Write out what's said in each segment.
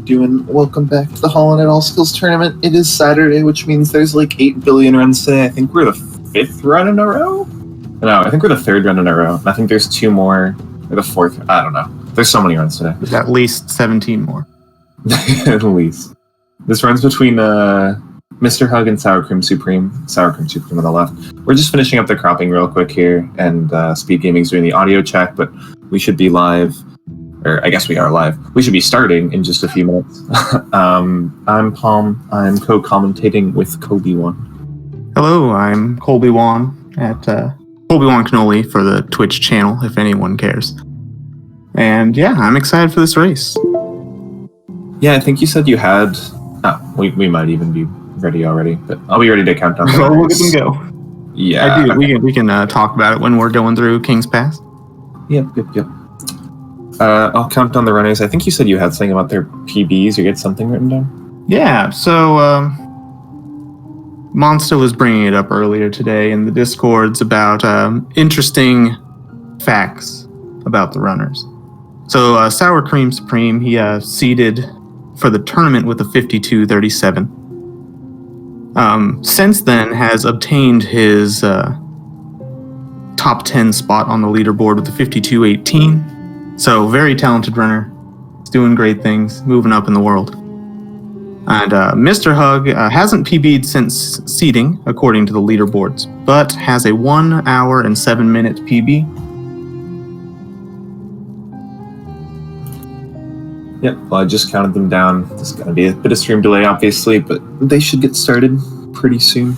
doing? Welcome back to the Holland at All Skills tournament. It is Saturday, which means there's like 8 billion runs today. I think we're the 5th run in a row? No, I think we're the 3rd run in a row. I think there's 2 more, or the 4th. I don't know. There's so many runs today. There's at least 17 more. At least. This runs between MrHug and Sour Cream Supreme. Sour Cream Supreme on the left. We're just finishing up the cropping real quick here, and SpeedGaming's doing the audio check, but we should be live. Or I guess we are live. We should be starting in just a few minutes. I'm Palm. I'm co-commentating with Colby1. Hello, I'm Colby1 at Colby1 Cannoli for the Twitch channel, if anyone cares. And yeah, I'm excited for this race. Yeah, I think you said you had... we might even be ready already, but I'll be ready to count down. Oh, look at them go. Yeah. I do. Okay. We can talk about it when we're going through King's Pass. Yep. I'll count down the runners. I think you said you had something about their PBs. You get something written down? Yeah, so Monster was bringing it up earlier today in the Discords about interesting facts about the runners. So Sour Cream Supreme, he seeded for the tournament with a 52-37. Since then has obtained his top 10 spot on the leaderboard with a 52-18. So, very talented runner. He's doing great things, moving up in the world. And MrHug hasn't PB'd since seeding, according to the leaderboards, but has a 1 hour and 7 minute PB. Yep, well, I just counted them down. There's going to be a bit of stream delay, obviously, but they should get started pretty soon.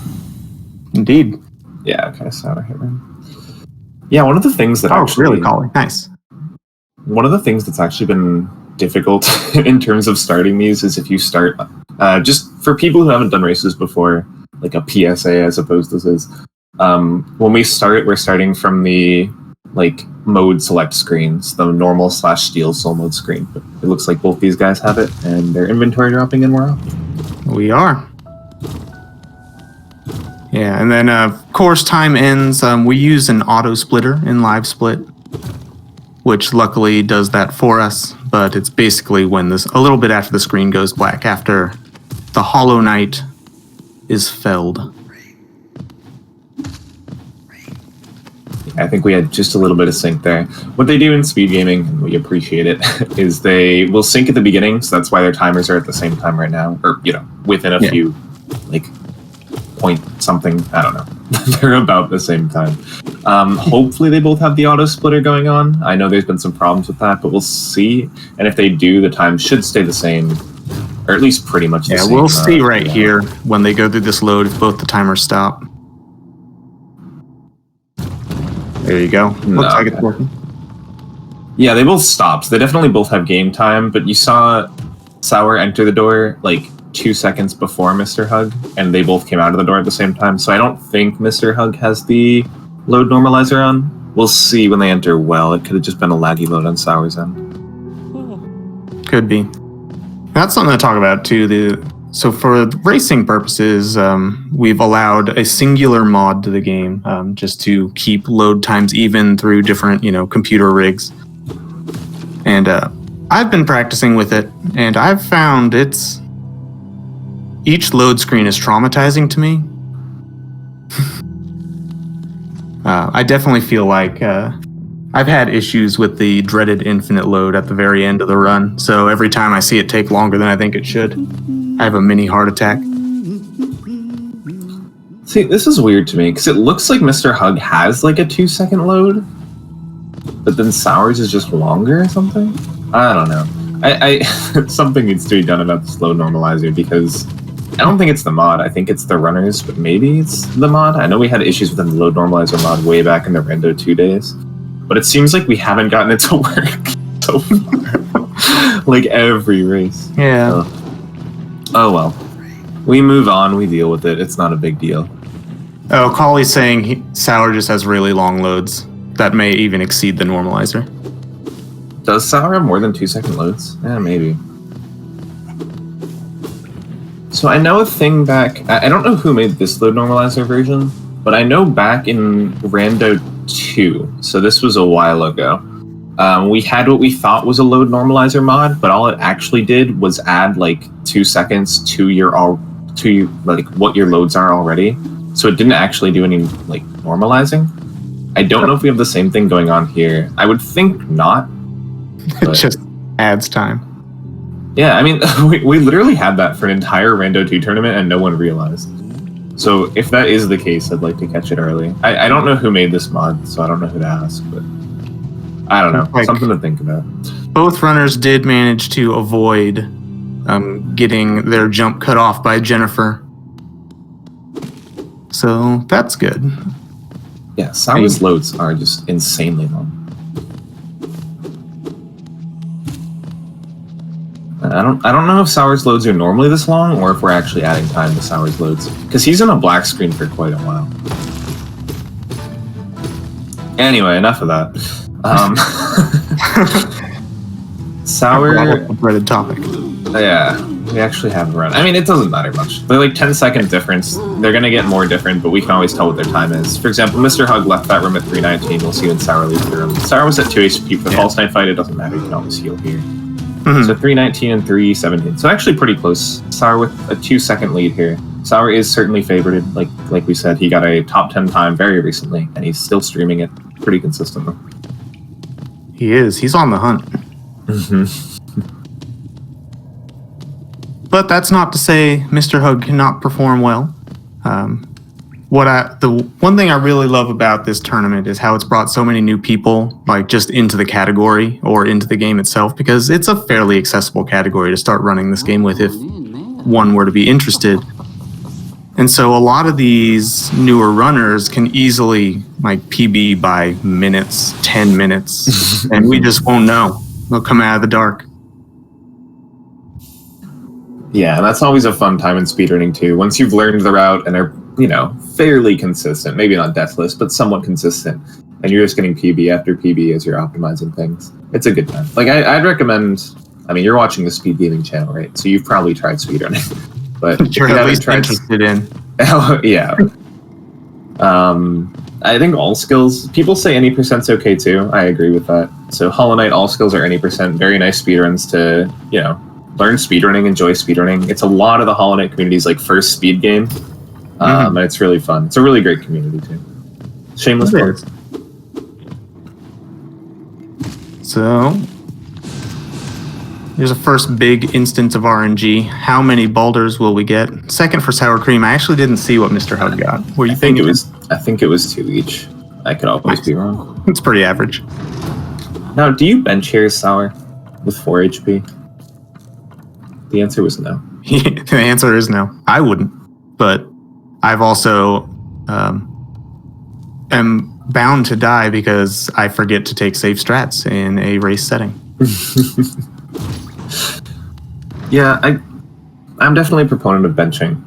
Indeed. Yeah, kind of sour hit right. Yeah, one of the things that really calling. Nice. One of the things that's actually been difficult in terms of starting these is if you start, just for people who haven't done races before, like a PSA, I suppose this is, when we start, we're starting from the mode select screens, the normal / steel soul mode screen. But it looks like both these guys have it, and their inventory dropping and we're off. We are. Yeah, and then of course time ends. We use an auto splitter in live split, which luckily does that for us, but it's basically when a little bit after the screen goes black, after the Hollow Knight is felled. I think we had just a little bit of sync there. What they do in SpeedGaming, and we appreciate it, is they will sync at the beginning, so that's why their timers are at the same time right now, or, within a few, point something, I don't know. They're about the same time. Hopefully they both have the auto splitter going on. I know there's been some problems with that, but we'll see. And if they do, the time should stay the same, or at least pretty much the same. Yeah, we'll see right here when they go through this load if both the timers stop. There you go. Looks like it's working. Yeah, they both stopped. They definitely both have game time, but you saw Sour enter the door 2 seconds before MrHug, and they both came out of the door at the same time. So I don't think MrHug has the load normalizer on. We'll see when they enter well. It could have just been a laggy load on Sour's end. Could be. That's something to talk about too. So for racing purposes, we've allowed a singular mod to the game just to keep load times even through different, computer rigs. And I've been practicing with it, and I've found each load screen is traumatizing to me. I definitely feel like I've had issues with the dreaded infinite load at the very end of the run, so every time I see it take longer than I think it should, I have a mini heart attack. See, this is weird to me, because it looks like MrHug has a 2-second load, but then Sour's is just longer or something? I don't know. I something needs to be done about this load normalizer, because I don't think it's the mod. I think it's the runners, but maybe it's the mod. I know we had issues with the load normalizer mod way back in the Rando 2 days, but it seems like we haven't gotten it to work so far. Every race. Yeah. Oh well. We move on, we deal with it. It's not a big deal. Oh, Collie's saying Sour just has really long loads that may even exceed the normalizer. Does Sour have more than 2-second loads? Yeah, maybe. So I know a thing back... I don't know who made this load normalizer version, but I know back in Rando 2, so this was a while ago, We had what we thought was a load normalizer mod, but all it actually did was add like 2 seconds to what your loads are already. So it didn't actually do any like normalizing. I don't know if we have the same thing going on here. I would think not. It just adds time. Yeah, I mean, we literally had that for an entire Rando 2 tournament and no one realized. So if that is the case, I'd like to catch it early. I don't know who made this mod, so I don't know who to ask, but I don't know. Something to think about. Both runners did manage to avoid getting their jump cut off by Jennifer. So that's good. Yeah, Sour's loads are just insanely long. I don't know if Sour's loads are normally this long or if we're actually adding time to Sour's loads. Because he's in a black screen for quite a while. Anyway, enough of that. Sour... Dreaded topic. Yeah, we actually have a run. I mean, it doesn't matter much. They're like 10-second difference. They're going to get more different, but we can always tell what their time is. For example, MrHug left that room at 3:19. We'll see when Sour leaves the room. Sour was at 2 HP. For the false night fight, it doesn't matter. You can always heal here. So 3:19 and 3:17. So actually pretty close. Sour with a 2-second lead here. Sour is certainly favorited. Like we said, he got a top 10 time very recently, and he's still streaming it pretty consistently. He is. He's on the hunt. But that's not to say MrHug cannot perform well. The one thing I really love about this tournament is how it's brought so many new people, like just into the category or into the game itself, because it's a fairly accessible category to start running this game with if one were to be interested. And so a lot of these newer runners can easily like PB by minutes, 10 minutes, and we just won't know. They'll come out of the dark. Yeah, and that's always a fun time in speedrunning too. Once you've learned the route and are, fairly consistent, maybe not deathless, but somewhat consistent, and you're just getting PB after PB as you're optimizing things, it's a good time. Like, I'd recommend, you're watching the SpeedGaming channel, right? So you've probably tried speedrunning, but you're at least interested in. Oh, yeah. I think all skills, people say any percent's okay too. I agree with that. So Hollow Knight, all skills are any percent. Very nice speedruns to, learn speedrunning, enjoy speedrunning. It's a lot of the Hollow Knight community's like first speed game. And it's really fun. It's a really great community too. Shameless plug. So here's a first big instance of RNG. How many boulders will we get? Second for sour cream. I actually didn't see what MrHug got. Were you thinking? I think it was 2 each. I could always be wrong. It's pretty average. Now, do you bench here, Sour, with 4 HP? The answer was no. The answer is no. I wouldn't, but I've also am bound to die because I forget to take safe strats in a race setting. Yeah, I'm definitely a proponent of benching.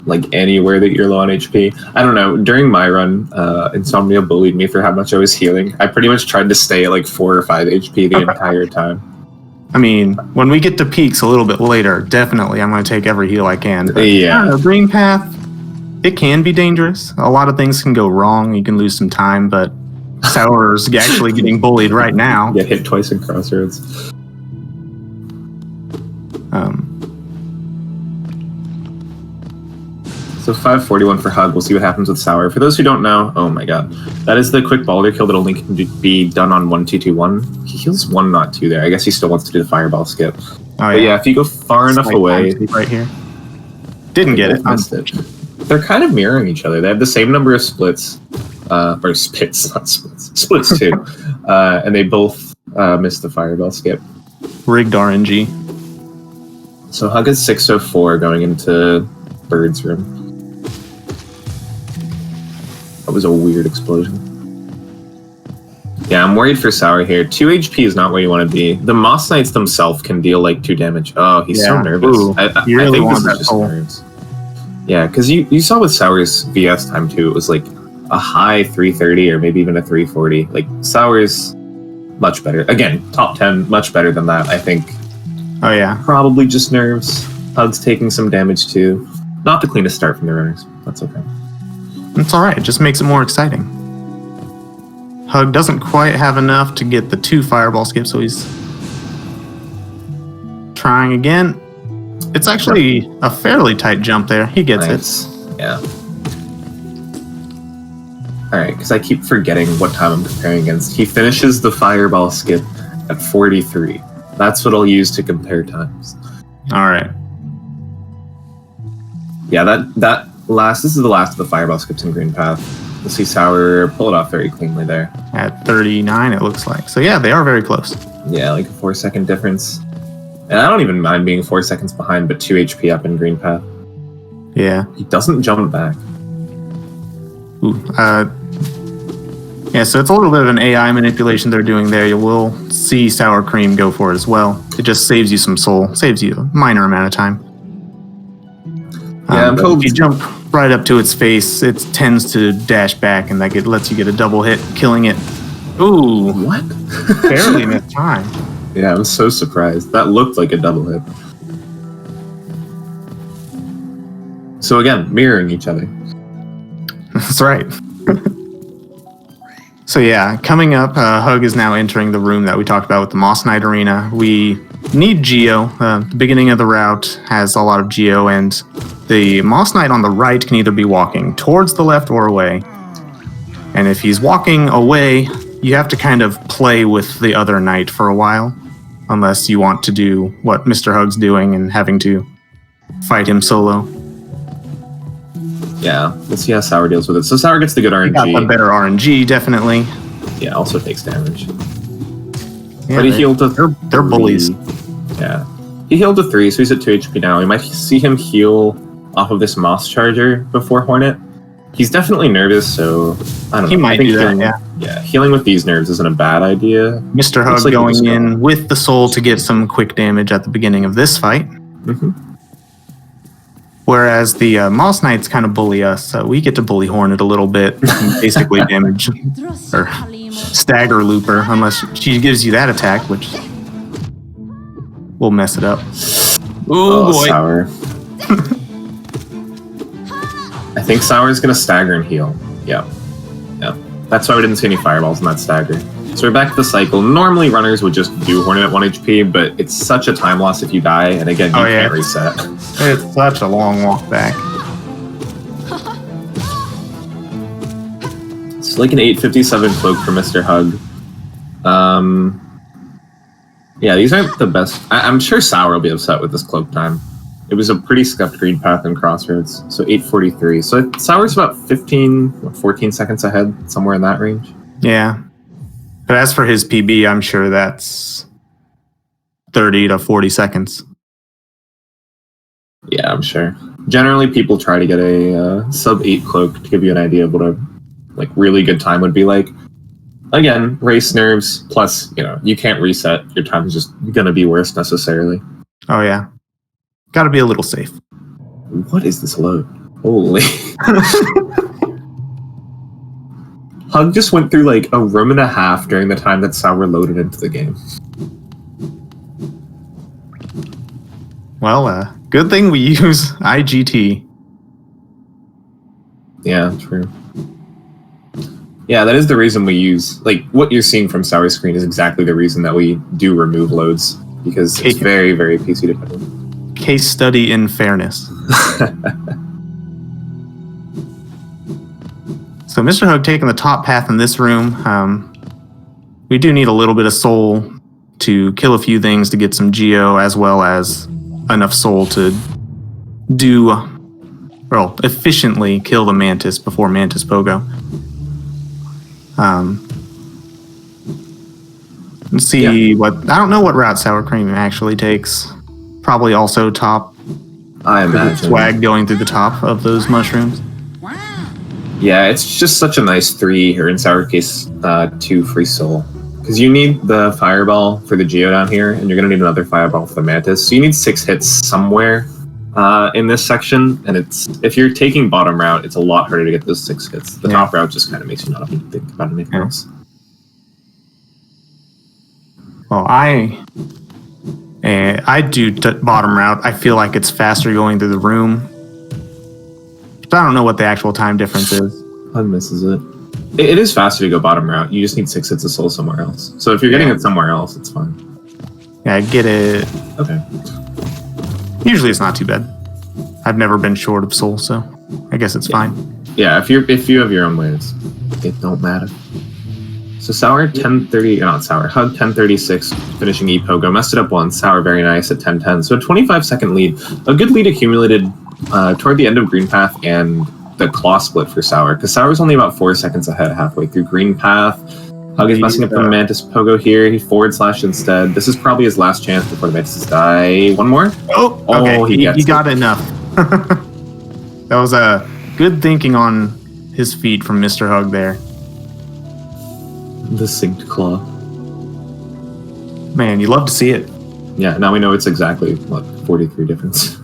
Like anywhere that you're low on HP. I don't know. During my run, Insomnia bullied me for how much I was healing. I pretty much tried to stay at like 4 or 5 HP the entire time. When we get to peaks a little bit later, definitely I'm going to take every heal I can. But, yeah. Green Path, it can be dangerous. A lot of things can go wrong. You can lose some time, but Sour's actually getting bullied right now. Get hit twice in Crossroads. So 541 for Hug. We'll see what happens with Sour. For those who don't know, oh my god, that is the quick boulder kill that only can be done on 1-2-2-1. He heals 1, not 2 there. I guess he still wants to do the fireball skip. But yeah, if you go far enough away, right here. Didn't get it. Missed it. They're kind of mirroring each other. They have the same number of splits, or spits, not splits. Splits too, and they both missed the fireball skip. Rigged RNG. So Hug is 604 going into Bird's room. That was a weird explosion. Yeah, I'm worried for Sour here. 2 HP is not where you want to be. The Moss Knights themselves can deal like 2 damage. Oh, he's so nervous. Ooh, I really think want this is just nerves. Yeah, because you saw with Sour's VS time too, it was like a high 330 or maybe even a 340. Like Sour's much better. Again, top 10, much better than that, I think. Oh yeah. Probably just nerves. Hug's taking some damage too. Not the cleanest start from the runners. That's okay. It's alright, it just makes it more exciting. Hug doesn't quite have enough to get the 2 fireball skips, so he's trying again. It's actually a fairly tight jump there. He gets it. Yeah. Alright, because I keep forgetting what time I'm comparing against. He finishes the fireball skip at 43. That's what I'll use to compare times. Alright. Yeah, this is the last of the fireball skips in Green Path. You'll see Sour pull it off very cleanly there. At 39, it looks like. So yeah, they are very close. Yeah, like a 4-second difference. And I don't even mind being 4 seconds behind, but 2 HP up in Green Path. Yeah. He doesn't jump back. Ooh, yeah, so it's a little bit of an AI manipulation they're doing there. You will see Sour Cream go for it as well. It just saves you some soul. Saves you a minor amount of time. Yeah, if you jump right up to its face, it tends to dash back, and that lets you get a double hit, killing it. Ooh. What? Barely missed time. Yeah, I'm so surprised. That looked like a double hit. So again, mirroring each other. That's right. So yeah, coming up, Hug is now entering the room that we talked about with the Moss Knight Arena. We need Geo. The beginning of the route has a lot of Geo, and the Moss Knight on the right can either be walking towards the left or away. And if he's walking away, you have to kind of play with the other knight for a while, unless you want to do what Mr. Hug's doing and having to fight him solo. Yeah, let's see how Sour deals with it. So Sour gets the good RNG. He got the better RNG, definitely. Yeah, also takes damage. Yeah, but he healed to they're bullies. Yeah. He healed to 3, so he's at 2 HP now. We might see him heal off of this Moss Charger before Hornet. He's definitely nervous, so I don't know. He might do that, healing, yeah, healing with these nerves isn't a bad idea. Mr. Hug like going in with the soul to get some quick damage at the beginning of this fight. Mm-hmm. Whereas the Moss Knights kind of bully us, so we get to bully Hornet a little bit, basically damage or stagger Looper, unless she gives you that attack, which will mess it up. Ooh, boy. Sour. I think Sour's gonna stagger and heal. Yeah. That's why we didn't see any fireballs in that stagger. So we're back to the cycle. Normally runners would just do Hornet at 1 HP, but it's such a time loss if you die, and again, you can't reset. It's such a long walk back. It's like an 857 cloak for Mr. Hug. Yeah, these aren't the best. I'm sure Sour will be upset with this cloak time. It was a pretty scuffed green path in Crossroads, so 843. So Sour's about 14 seconds ahead, somewhere in that range. Yeah. But as for his PB, I'm sure that's 30 to 40 seconds. Yeah, I'm sure. Generally, people try to get a sub-8 cloak to give you an idea of what a really good time would be like. Again, race nerves, plus, you can't reset. Your time is just going to be worse necessarily. Oh, yeah. Got to be a little safe. What is this load? Holy. Hug just went through a room and a half during the time that Sour loaded into the game. Well, good thing we use IGT. Yeah, true. Yeah, that is the reason we use... what you're seeing from Sour's screen is exactly the reason that we do remove loads, because it's very, very PC dependent. Case study in fairness. So Mr. Hug taking the top path in this room. We do need a little bit of soul to kill a few things to get some Geo, as well as enough soul to efficiently kill the Mantis before Mantis Pogo. Let's see what... I don't know what route Sour Cream actually takes. Probably also top. I imagine. Swag going through the top of those mushrooms. Yeah, it's just such a nice 3, or in Sour case, 2 free soul. Because you need the fireball for the Geo down here, and you're going to need another fireball for the Mantis. So you need 6 hits somewhere in this section, and if you're taking bottom route, it's a lot harder to get those 6 hits. The top route just kind of makes you not have to think about anything else. Well, I do bottom route. I feel like it's faster going through the room. But I don't know what the actual time difference is. Hug misses it. It is faster to go bottom route. You just need 6 hits of soul somewhere else. So if you're getting it somewhere else, it's fine. Yeah, I get it. Okay. Usually it's not too bad. I've never been short of soul, so I guess it's fine. Yeah, if you have your own ways, it don't matter. So Sour 1030, not Sour, Hug 1036, finishing E-Pogo. Messed it up once. Sour very nice at 1010. So a 25-second lead. A good lead accumulated toward the end of Green Path and the Claw split for Sour, because Sour's only about 4 seconds ahead halfway through Green Path. Hug is messing up the Mantis Pogo here. He forward slashed instead. This is probably his last chance before the Mantises die. One more? Oh, okay. He got enough. That was a good thinking on his feet from MrHug there. The synced claw. Man, you love to see it. Yeah, now we know it's exactly, 43 difference.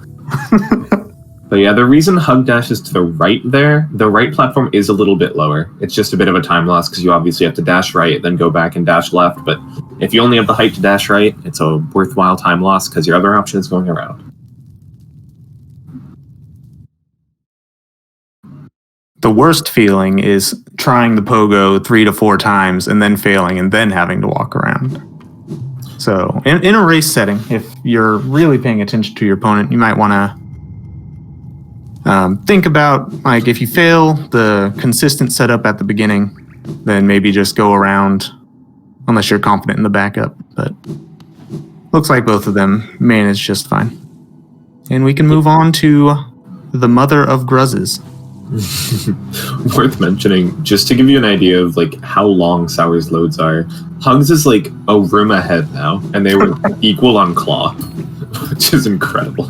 But yeah, the reason Hug dashes to the right there, the right platform is a little bit lower. It's just a bit of a time loss because you obviously have to dash right, then go back and dash left. But if you only have the height to dash right, it's a worthwhile time loss because your other option is going around. The worst feeling is trying the pogo 3 to 4 times and then failing and then having to walk around. So in a race setting, if you're really paying attention to your opponent, you might want to think about, like, if you fail the consistent setup at the beginning, then maybe just go around unless you're confident in the backup. But looks like both of them managed just fine. And we can move on to the mother of Gruzzes. Worth mentioning, just to give you an idea of like how long Sour's loads are, Hugs is like a room ahead now, and they were equal on Claw, which is incredible.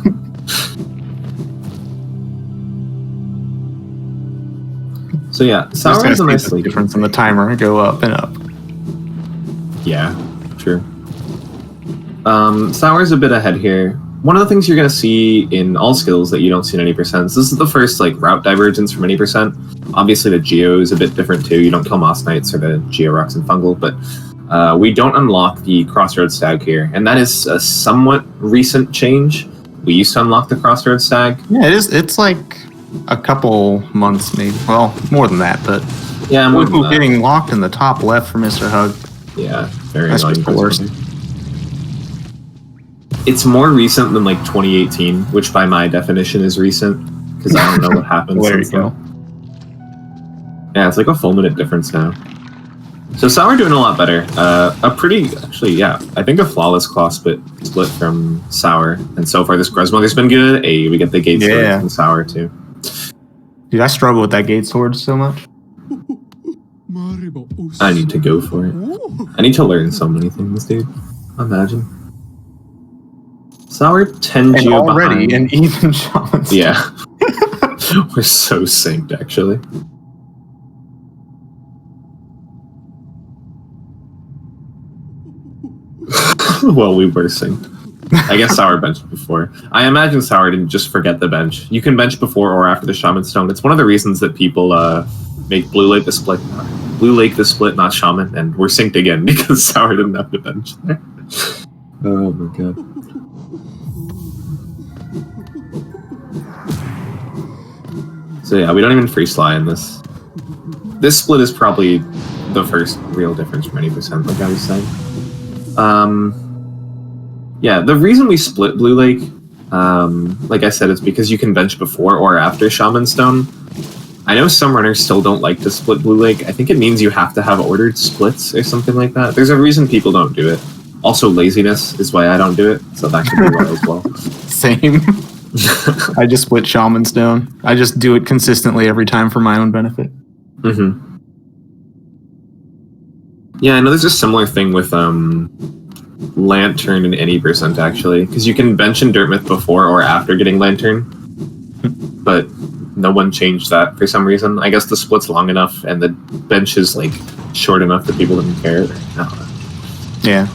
So yeah, Sour is a nice difference in the timer go up and up. Yeah, true. Sour's a bit ahead here. One of the things you're going to see in all skills that you don't see in any percents, this is the first like route divergence from any percent. Obviously the Geo is a bit different too. You don't kill Moss Knights or the Geo Rocks and Fungal, but we don't unlock the Crossroads Stag here. And that is a somewhat recent change. We used to unlock the Crossroads Stag. Yeah, it is. It's like a couple months maybe. Well, more than that, but yeah, more than that. Getting locked in the top left for MrHug. Yeah, very That's annoying. just the worst. It's more recent than like 2018, which by my definition is recent, because I don't know what happened. There you go. Yeah, it's like a full minute difference now. So Sour doing a lot better. I think a flawless claw split from Sour, and so far this Gruzmother's been good. Hey, we get the Gate Sword from Sour too. Dude, I struggle with that Gate Sword so much. I need to go for it. I need to learn so many things, dude. Imagine. Sour 10 Geo already behind. And even Shaman's. Yeah. We're so synced, actually. Well, we were synced. I guess Sour benched before. I imagine Sour didn't just forget the bench. You can bench before or after the Shaman Stone. It's one of the reasons that people make Blue Lake the split, not Shaman, and we're synced again because Sour didn't have to bench there. Oh my god. So yeah, we don't even free fly in this. This split is probably the first real difference from any percent, like I was saying. Yeah, the reason we split Blue Lake, like I said, it's because you can bench before or after Shaman Stone. I know some runners still don't like to split Blue Lake. I think it means you have to have ordered splits or something like that. There's a reason people don't do it. Also, laziness is why I don't do it, so that could be why as well. Same. I just split Shaman Stone. I just do it consistently every time for my own benefit. Mm-hmm. Yeah, I know there's a similar thing with Lantern in any percent, actually, because you can bench in Dirtmouth before or after getting Lantern, but no one changed that for some reason. I guess the split's long enough and the bench is like short enough that people didn't care. I don't know. Yeah.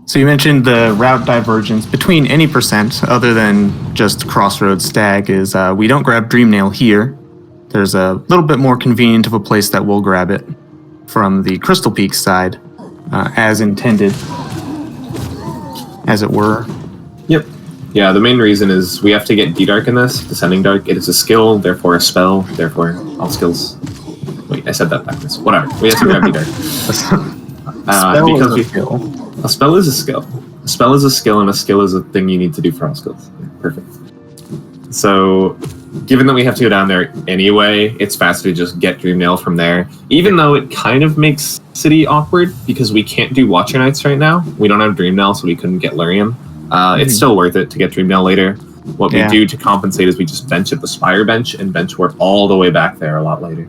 So you mentioned the route divergence between any percent other than just Crossroads Stag is we don't grab Dreamnail here. There's a little bit more convenient of a place that will grab it from the Crystal Peak side, as intended, as it were. Yep. Yeah, the main reason is we have to get D-Dark in this, Descending Dark. It is a skill, therefore a spell, therefore all skills. Wait, I said that backwards. Whatever. We have to grab either. Because a spell is a skill. A spell is a skill, and a skill is a thing you need to do for all skills. Yeah, perfect. So, given that we have to go down there anyway, it's faster to just get Dreamnail from there. Even though it kind of makes City awkward, because we can't do Watcher Knights right now. We don't have Dreamnail, so we couldn't get Lyrium. It's still worth it to get Dreamnail later. What we do to compensate is we just bench at the Spire bench and bench warp all the way back there a lot later.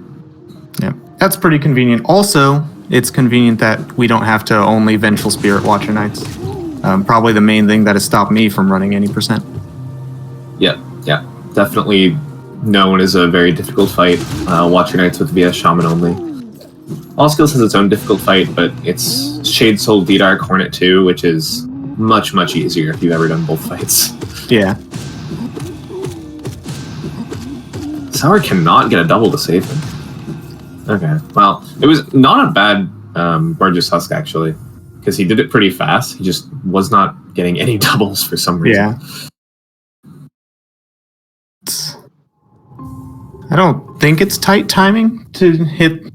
Yeah, that's pretty convenient. Also, it's convenient that we don't have to only Vengeful Spirit Watcher Knights. Probably the main thing that has stopped me from running any percent. Yeah, definitely known as a very difficult fight. Watcher Knights with VS Shaman only. All skills has its own difficult fight, but it's Shade Soul D-Dark Hornet 2, which is much, much easier if you've ever done both fights. Yeah. Sour cannot get a double to save him. Okay, well, it was not a bad Gorgeous Husk, actually, because he did it pretty fast. He just was not getting any doubles for some reason. Yeah. I don't think it's tight timing to hit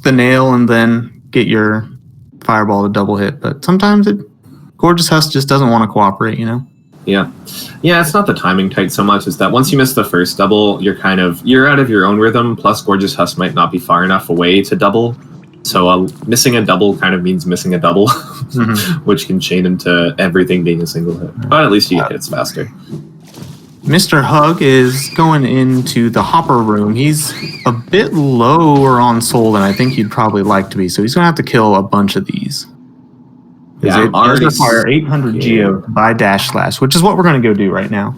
the nail and then get your fireball to double hit, but sometimes Gorgeous Husk just doesn't want to cooperate, you know? Yeah, it's not the timing tight so much, it's that once you miss the first double, you're out of your own rhythm, plus Gorgeous Husk might not be far enough away to double. So missing a double kind of means missing a double, which can chain into everything being a single hit. But at least you get hits faster. MrHug is going into the hopper room. He's a bit lower on soul than I think he'd probably like to be, so he's going to have to kill a bunch of these. Yeah, it does require 800 Geo to buy Dash Slash, which is what we're going to go do right now.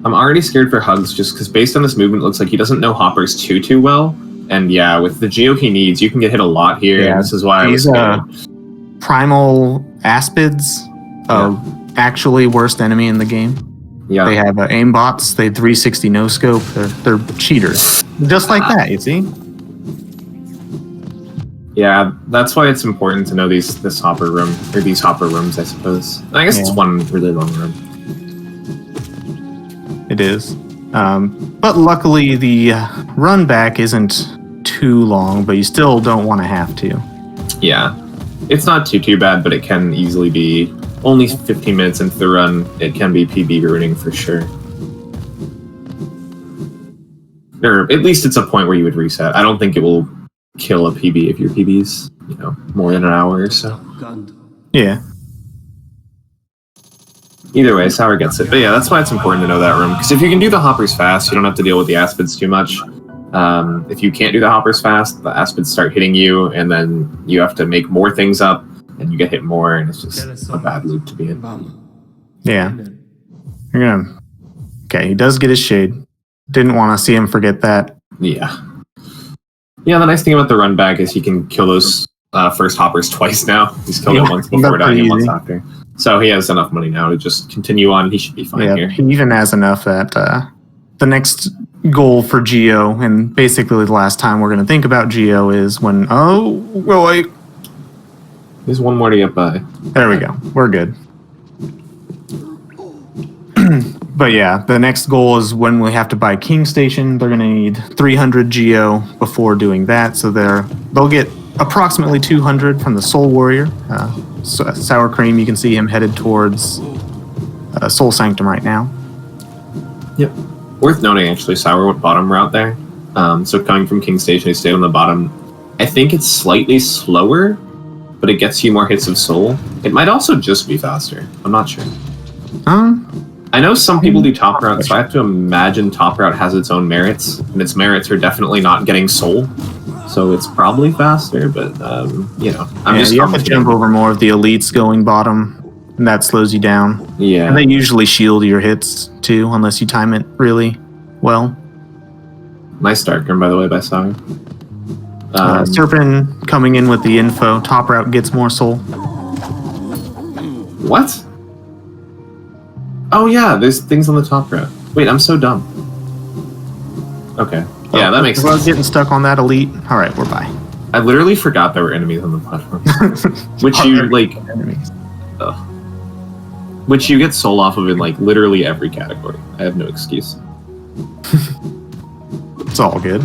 I'm already scared for Hugs just because based on this movement, it looks like he doesn't know Hoppers too well. And yeah, with the Geo he needs, you can get hit a lot here. Yeah, this is why I was scared. Primal Aspids, actually worst enemy in the game. Yeah. They have aimbots, they 360 no scope, they're cheaters. Just like that, you see? Yeah, that's why it's important to know this hopper room, or these hopper rooms, I suppose. I guess it's one really long room. It is. But luckily, the run back isn't too long, but you still don't want to have to. Yeah. It's not too bad, but it can easily be only 15 minutes into the run. It can be PB ruining for sure. Or at least it's a point where you would reset. I don't think it will kill a PB if your PB's, more than an hour or so. Yeah. Either way, Sour gets it. But yeah, that's why it's important to know that room. Because if you can do the hoppers fast, you don't have to deal with the aspids too much. If you can't do the hoppers fast, the aspids start hitting you, and then you have to make more things up, and you get hit more, and it's just a bad loop to be in. Yeah. You're gonna... Okay, he does get his shade. Didn't want to see him forget that. Yeah. Yeah, the nice thing about the run back is he can kill those first hoppers twice now. He's killed it once before dying and once after. So he has enough money now to just continue on. He should be fine here. He even has enough that the next goal for Geo, and basically the last time we're going to think about Geo, is when... Oh, wait. There's one more to get by. There we go. We're good. But yeah, the next goal is when we have to buy King Station. They're going to need 300 Geo before doing that, so they'll get approximately 200 from the Soul Warrior. Sour Cream, you can see him headed towards Soul Sanctum right now. Yep. Worth noting, actually, Sour went bottom route there. So coming from King Station, he stayed on the bottom. I think it's slightly slower, but it gets you more hits of Soul. It might also just be faster. I'm not sure. I know some people do top route, so I have to imagine top route has its own merits, and its merits are definitely not getting Soul. So it's probably faster, but you have to jump over more of the elites going bottom, and that slows you down. Yeah. And they usually shield your hits too, unless you time it really well. Nice Darkroom, by the way, by Sour. Serpent coming in with the info. Top route gets more Soul. What? Oh yeah, there's things on the top route. Wait, I'm so dumb. Okay. Yeah, that makes sense. Getting stuck on that elite. All right, we're by. I literally forgot there were enemies on the platform. Which you, enemies. Which you get soul off of in, literally every category. I have no excuse. It's all good.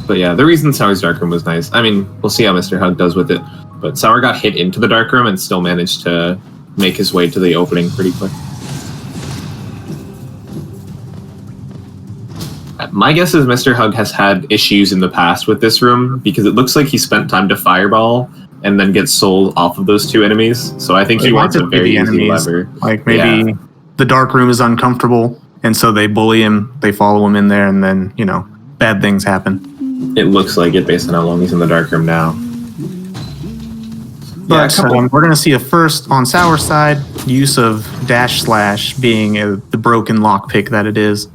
But yeah, the reason Sour's Dark Room was nice. I mean, we'll see how MrHug does with it. But Sour got hit into the Dark Room and still managed to make his way to the opening pretty quick. My guess is MrHug has had issues in the past with this room because it looks like he spent time to fireball and then get soul off of those two enemies. So I think he wants a very easy lever. Like maybe the Dark Room is uncomfortable and so they bully him, they follow him in there, and then, you know, bad things happen. It looks like it based on how long he's in the Dark Room now. But we're going to see a first on Sour's side use of dash slash being the broken lockpick that it is.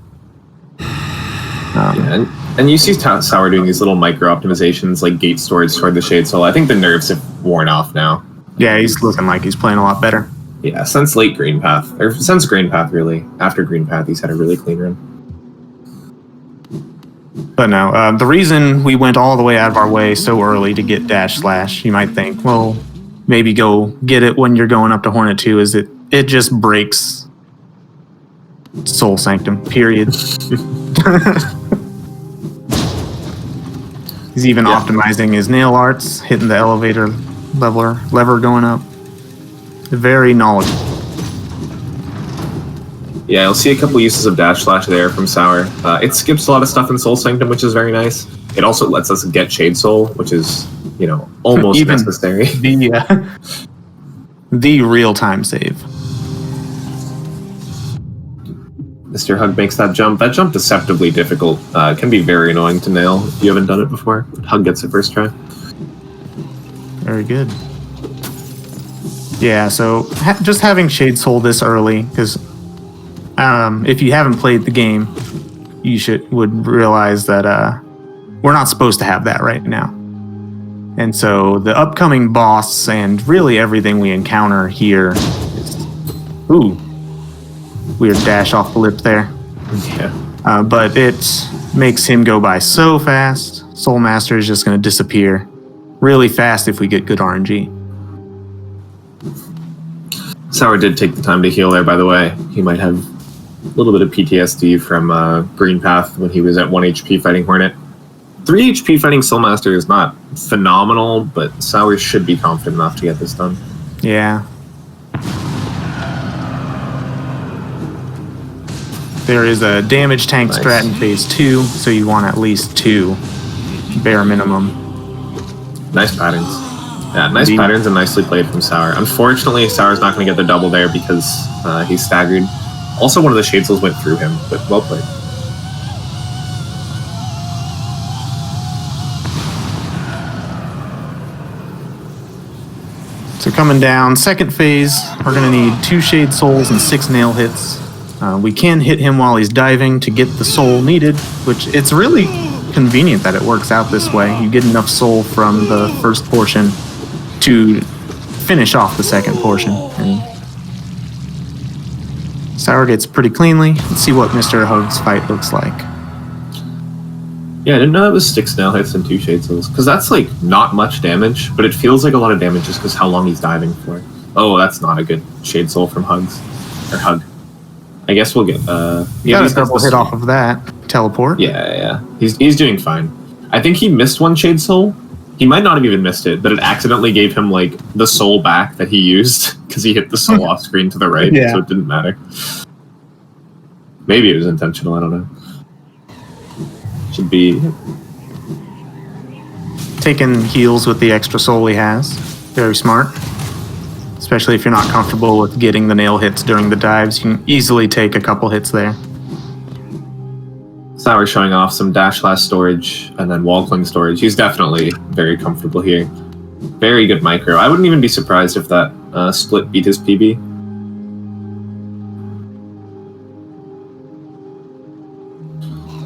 And you see Sour doing these little micro optimizations like gate storage toward the Shade Soul. I think the nerves have worn off now. Yeah, he's looking like he's playing a lot better. Yeah, since late Green Path, or since Green Path really. After Green Path, he's had a really clean run. But no, the reason we went all the way out of our way so early to get dash slash, you might think, well, maybe go get it when you're going up to Hornet 2, is it just breaks Soul Sanctum, period. He's even optimizing his nail arts, hitting the elevator lever going up. Very knowledgeable. Yeah, you'll see a couple uses of dash slash there from Sour. It skips a lot of stuff in Soul Sanctum, which is very nice. It also lets us get Shade Soul, which is, you know, almost even necessary. The real-time save. MrHug makes that jump. That jump deceptively difficult. Can be very annoying to nail if you haven't done it before. Hug gets it first try. Very good. Yeah, so just having Shade Soul this early, because if you haven't played the game, you would realize that we're not supposed to have that right now. And so the upcoming boss and really everything we encounter here is... Ooh. Weird dash off the lip there. Yeah. But it makes him go by so fast. Soul Master is just going to disappear really fast if we get good RNG. Sour did take the time to heal there, by the way. He might have a little bit of PTSD from Green Path when he was at 1 HP fighting Hornet. 3 HP fighting Soul Master is not phenomenal, but Sour should be confident enough to get this done. Yeah. There is a damage tank strat in phase 2, so you want at least 2, bare minimum. Nice patterns. Yeah, nice patterns and nicely played from Sour. Unfortunately, Sour's not going to get the double there because he's staggered. Also, one of the Shade Souls went through him, but well played. So coming down, second phase, we're going to need 2 Shade Souls and 6 nail hits. We can hit him while he's diving to get the soul needed, which it's really convenient that it works out this way. You get enough soul from the first portion to finish off the second portion. And Sour gets pretty cleanly. Let's see what MrHug's fight looks like. Yeah, I didn't know that was 6 nail hits and 2 Shade Souls, because that's like not much damage, but it feels like a lot of damage just because how long he's diving for. Oh, that's not a good Shade Soul from Hug. I guess we'll get you got a double hit off of that. Teleport. Yeah. He's doing fine. I think he missed 1 Shade Soul. He might not have even missed it, but it accidentally gave him like the soul back that he used because he hit the soul off screen to the right, so it didn't matter. Maybe it was intentional, I don't know. Should be taking heals with the extra soul he has. Very smart. Especially if you're not comfortable with getting the nail hits during the dives, you can easily take a couple hits there. Sour showing off some dash slash storage and then wall cling storage. He's definitely very comfortable here. Very good micro. I wouldn't even be surprised if that split beat his PB.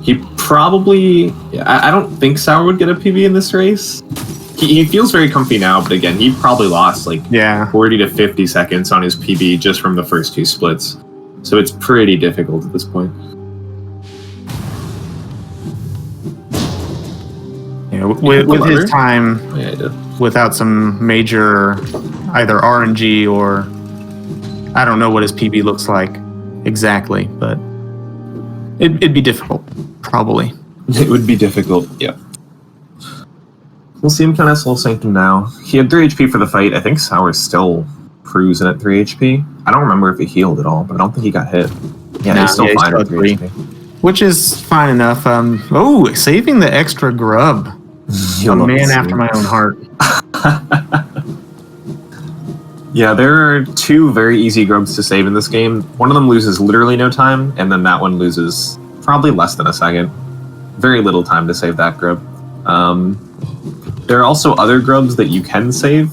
He probably... I don't think Sour would get a PB in this race. He feels very comfy now, but again, he probably lost like 40 to 50 seconds on his PB just from the first 2 splits. So it's pretty difficult at this point. Yeah, with his time, without some major either RNG or... I don't know what his PB looks like exactly, but it'd be difficult, probably. It would be difficult, yeah. We'll see him kind of Soul Sanctum now. He had 3 HP for the fight. I think Sour's still cruising at 3 HP. I don't remember if he healed at all, but I don't think he got hit. Yeah, he's still fine at 3 HP. Which is fine enough. Saving the extra grub. A man after my own heart. Yeah, there are 2 very easy grubs to save in this game. One of them loses literally no time, and then that one loses probably less than a second. Very little time to save that grub. There are also other grubs that you can save.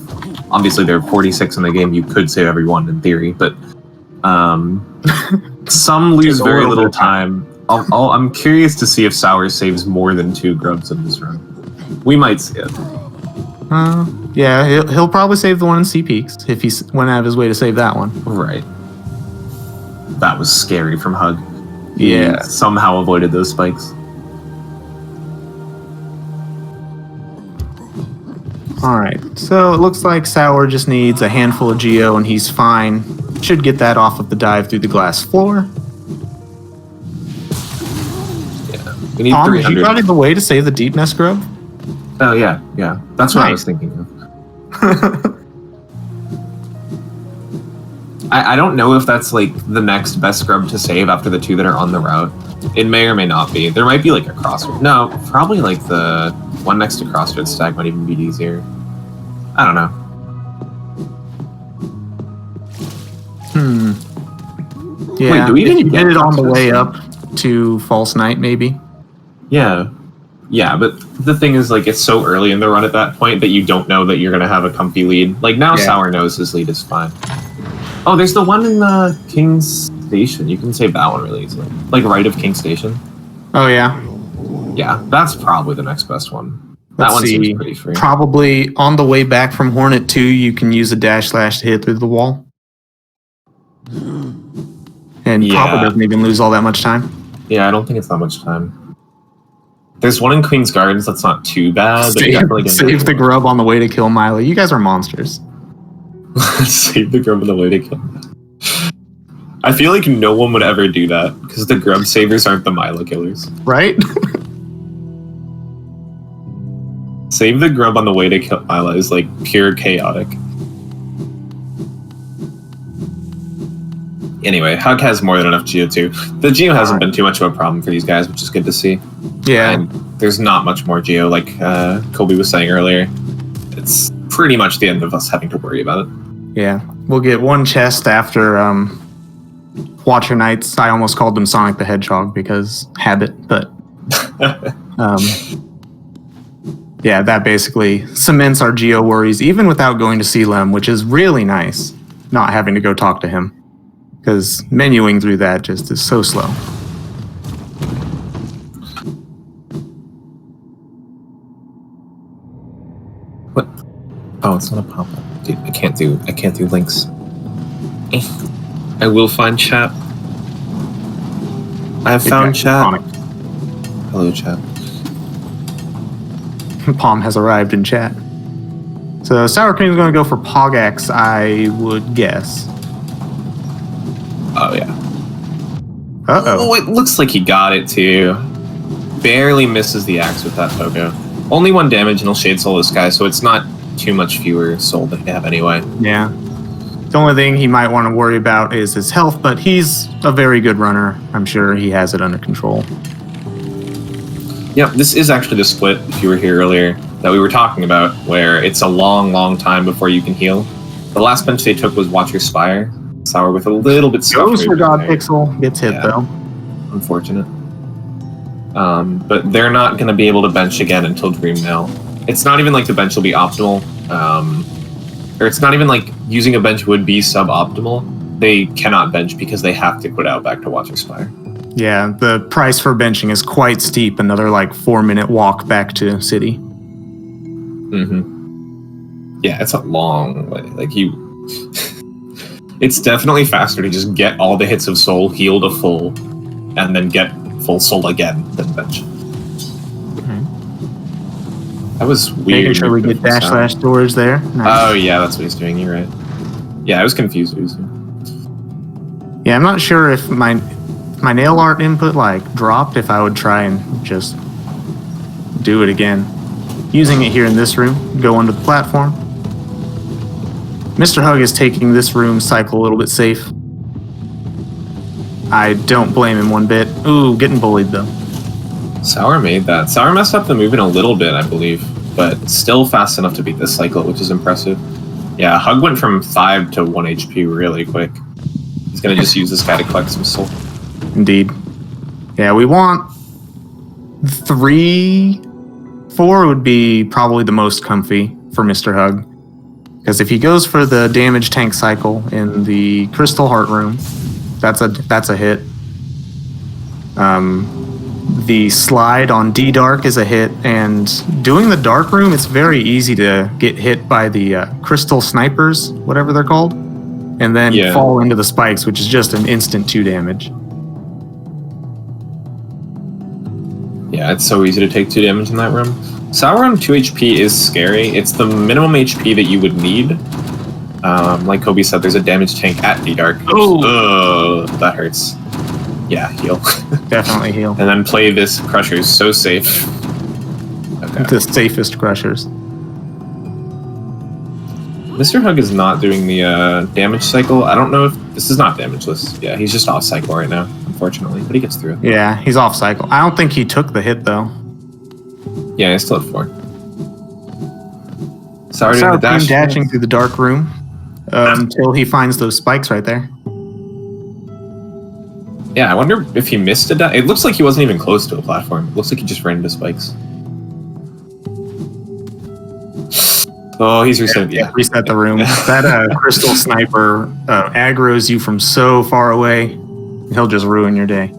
Obviously, there are 46 in the game. You could save every one in theory, but some lose very little time. I'm curious to see if Sour saves more than 2 grubs in this run. We might see it. Yeah, he'll probably save the one in Sea Peaks if he went out of his way to save that one. Right. That was scary from Hug. Yeah. He somehow avoided those spikes. Alright, so it looks like Sour just needs a handful of Geo and he's fine. Should get that off of the dive through the glass floor. Yeah. We need Tom, 300. did you got the way to save the deep nest grub? Oh, yeah. That's what I was thinking of. I don't know if that's like the next best scrub to save after the 2 that are on the route. It may or may not be. There might be like a crossroad. No, probably like the one next to crossroad stack might even be easier. I don't know. Yeah, wait, do we even get it on the way up to False Night, maybe? Yeah, but the thing is, like, it's so early in the run at that point that you don't know that you're going to have a comfy lead. Like, now Sour knows his lead is fine. Oh, there's the one in King's Station. You can save that one really easily. Like, right of King's Station. Oh, yeah. Yeah, that's probably the next best one. That one seems pretty free. Probably on the way back from Hornet 2, you can use a dash slash to hit through the wall. And Papa doesn't even lose all that much time. Yeah, I don't think it's that much time. There's one in Queen's Gardens that's not too bad. Save the grub on the way to kill Miley. You guys are monsters. Save the grub on the way to kill Miley. I feel like no one would ever do that, because the grub savers aren't the Milo killers. Right? Save the grub on the way to kill Milo is like pure chaotic. Anyway, Hug has more than enough Geo too. The Geo hasn't been too much of a problem for these guys, which is good to see. Yeah. And there's not much more Geo, like Kobe was saying earlier. It's pretty much the end of us having to worry about it. Yeah. We'll get one chest after Watcher Knights. I almost called them Sonic the Hedgehog because habit, but yeah, that basically cements our Geo worries, even without going to see Lem, which is really nice, not having to go talk to him. Because menuing through that just is so slow. What? Oh, it's not a pop-up. Dude, I can't do links. I will find chat. I have found chat. Hello, chat. Palm has arrived in chat. So Sour Cream's going to go for Pogax, I would guess. Oh, yeah. Uh-oh. Oh, it looks like he got it, too. Barely misses the axe with that Pogo. Only 1 damage and he'll Shade Soul this guy, so it's not too much fewer soul than he have anyway. Yeah. The only thing he might want to worry about is his health, but he's a very good runner. I'm sure he has it under control. Yeah, this is actually the split, if you were here earlier, that we were talking about, where it's a long, long time before you can heal. The last bench they took was Watcher Spire. Sour with a little bit suffered. Goes for God Pixel, gets hit though. Unfortunate. But they're not going to be able to bench again until Dream Nail. It's not even like the bench will be optimal. Or it's not even like using a bench would be suboptimal. They cannot bench because they have to quit out back to Watcher Spire. Yeah, the price for benching is quite steep. Another like 4-minute walk back to City. Mm-hmm. Yeah, it's a long way. Like it's definitely faster to just get all the hits of soul, heal to full, and then get full soul again than bench. That was weird. Making sure we get dash slash doors there. Nice. Oh yeah, that's what he's doing. You're right. Yeah, I was confused what he was doing. Yeah, I'm not sure if my nail art input like dropped. If I would try and just do it again. using it here in this room. Go under the platform. MrHug is taking this room cycle a little bit safe. I don't blame him one bit. Ooh, getting bullied though. Sour made that. Sour messed up the movement a little bit, I believe, but still fast enough to beat this cycle, which is impressive. Yeah, Hug went from 5 to 1 HP really quick. He's gonna just use this guy to collect some soul. Indeed. Yeah, we want 3, 4 would be probably the most comfy for MrHug. Because if he goes for the damage tank cycle in the Crystal Heart Room, that's a hit. The slide on D-Dark is a hit, and doing the Dark Room, it's very easy to get hit by the Crystal Snipers, whatever they're called, and then fall into the spikes, which is just an instant 2 damage. Yeah, it's so easy to take 2 damage in that room. Sour on 2 HP is scary. It's the minimum HP that you would need. Like Kobe said, there's a damage tank at D-Dark. Oh, that hurts. Yeah, heal. Definitely heal. And then play this Crushers, so safe. Okay. The safest Crushers. MrHug is not doing the damage cycle. I don't know if... This is not damageless. Yeah, he's just off cycle right now, unfortunately. But he gets through it. Yeah, he's off cycle. I don't think he took the hit, though. Yeah, he's still at 4. Sour doing the dash. Dashing through the Dark Room until he finds those spikes right there. Yeah, I wonder if he missed a dash. It looks like he wasn't even close to a platform. It looks like he just ran into spikes. Oh, he's reset. Yeah, reset the room. That Crystal Sniper aggroes you from so far away. He'll just ruin your day.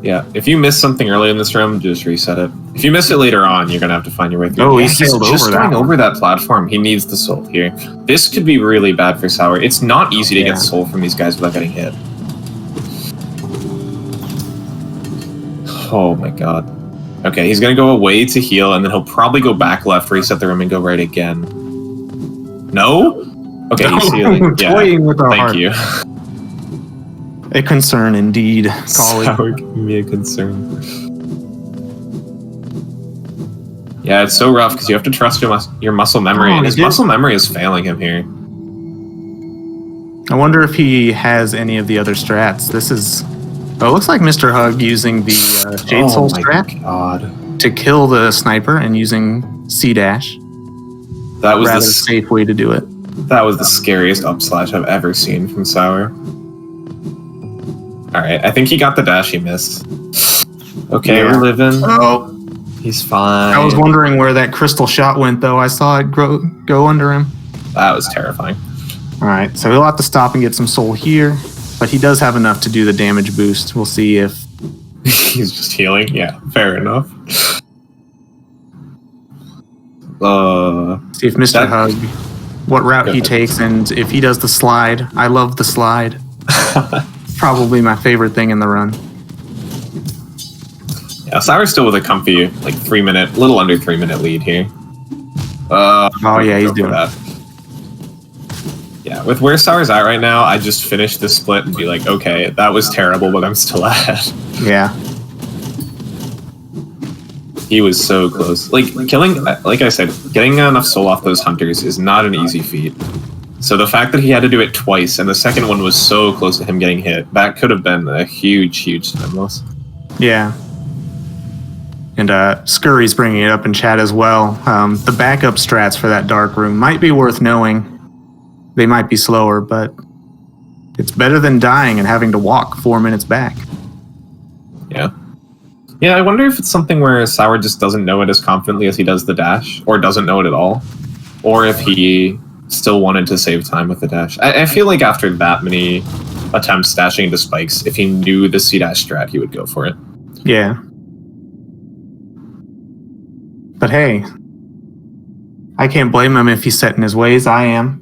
Yeah, if you miss something early in this room, just reset it. If you miss it later on, you're gonna have to find your way through. Oh, he's sailed just going over that platform. He needs the soul here. This could be really bad for Sour. It's not easy to get soul from these guys without getting hit. Oh my god. Okay, he's gonna go away to heal, and then he'll probably go back left, reset the room, and go right again. No? Okay, he's healing. Yeah, toying with our thank heart. you. A concern indeed, colleague. Sour giving me a concern. Yeah, it's so rough because you have to trust your muscle memory, and his muscle memory is failing him here. I wonder if he has any of the other strats. This is... Oh, it looks like MrHug using the Jade Soul strat to kill the sniper and using C-Dash. That was the safe way to do it. That was the scariest up slash I've ever seen from Sour. Alright, I think he got the dash he missed. Okay, we're living. Oh. He's fine. I was wondering where that crystal shot went, though. I saw it go under him. That was terrifying. Alright, so he'll have to stop and get some soul here. But he does have enough to do the damage boost. We'll see if... He's just healing? Yeah, fair enough. See if MrHug, what route he takes, and if he does the slide. I love the slide. Probably my favorite thing in the run. Yeah, Sour's still with a comfy, like, 3-minute, little under 3-minute lead here. Oh yeah, he's doing that. Yeah, with where Sour's at right now, I just finish this split and be like, okay, that was terrible, but I'm still ahead. Yeah. He was so close. Like, killing, like I said, getting enough soul off those hunters is not an easy feat. So the fact that he had to do it twice, and the second one was so close to him getting hit, that could have been a huge, huge time loss. Yeah. And Scurry's bringing it up in chat as well. The backup strats for that Dark Room might be worth knowing. They might be slower, but it's better than dying and having to walk 4 minutes back. Yeah. Yeah, I wonder if it's something where Sour just doesn't know it as confidently as he does the dash, or doesn't know it at all, or if he still wanted to save time with the dash. I feel like after that many attempts dashing into spikes, if he knew the C-dash strat, he would go for it. Yeah. But hey, I can't blame him if he's set in his ways. I am.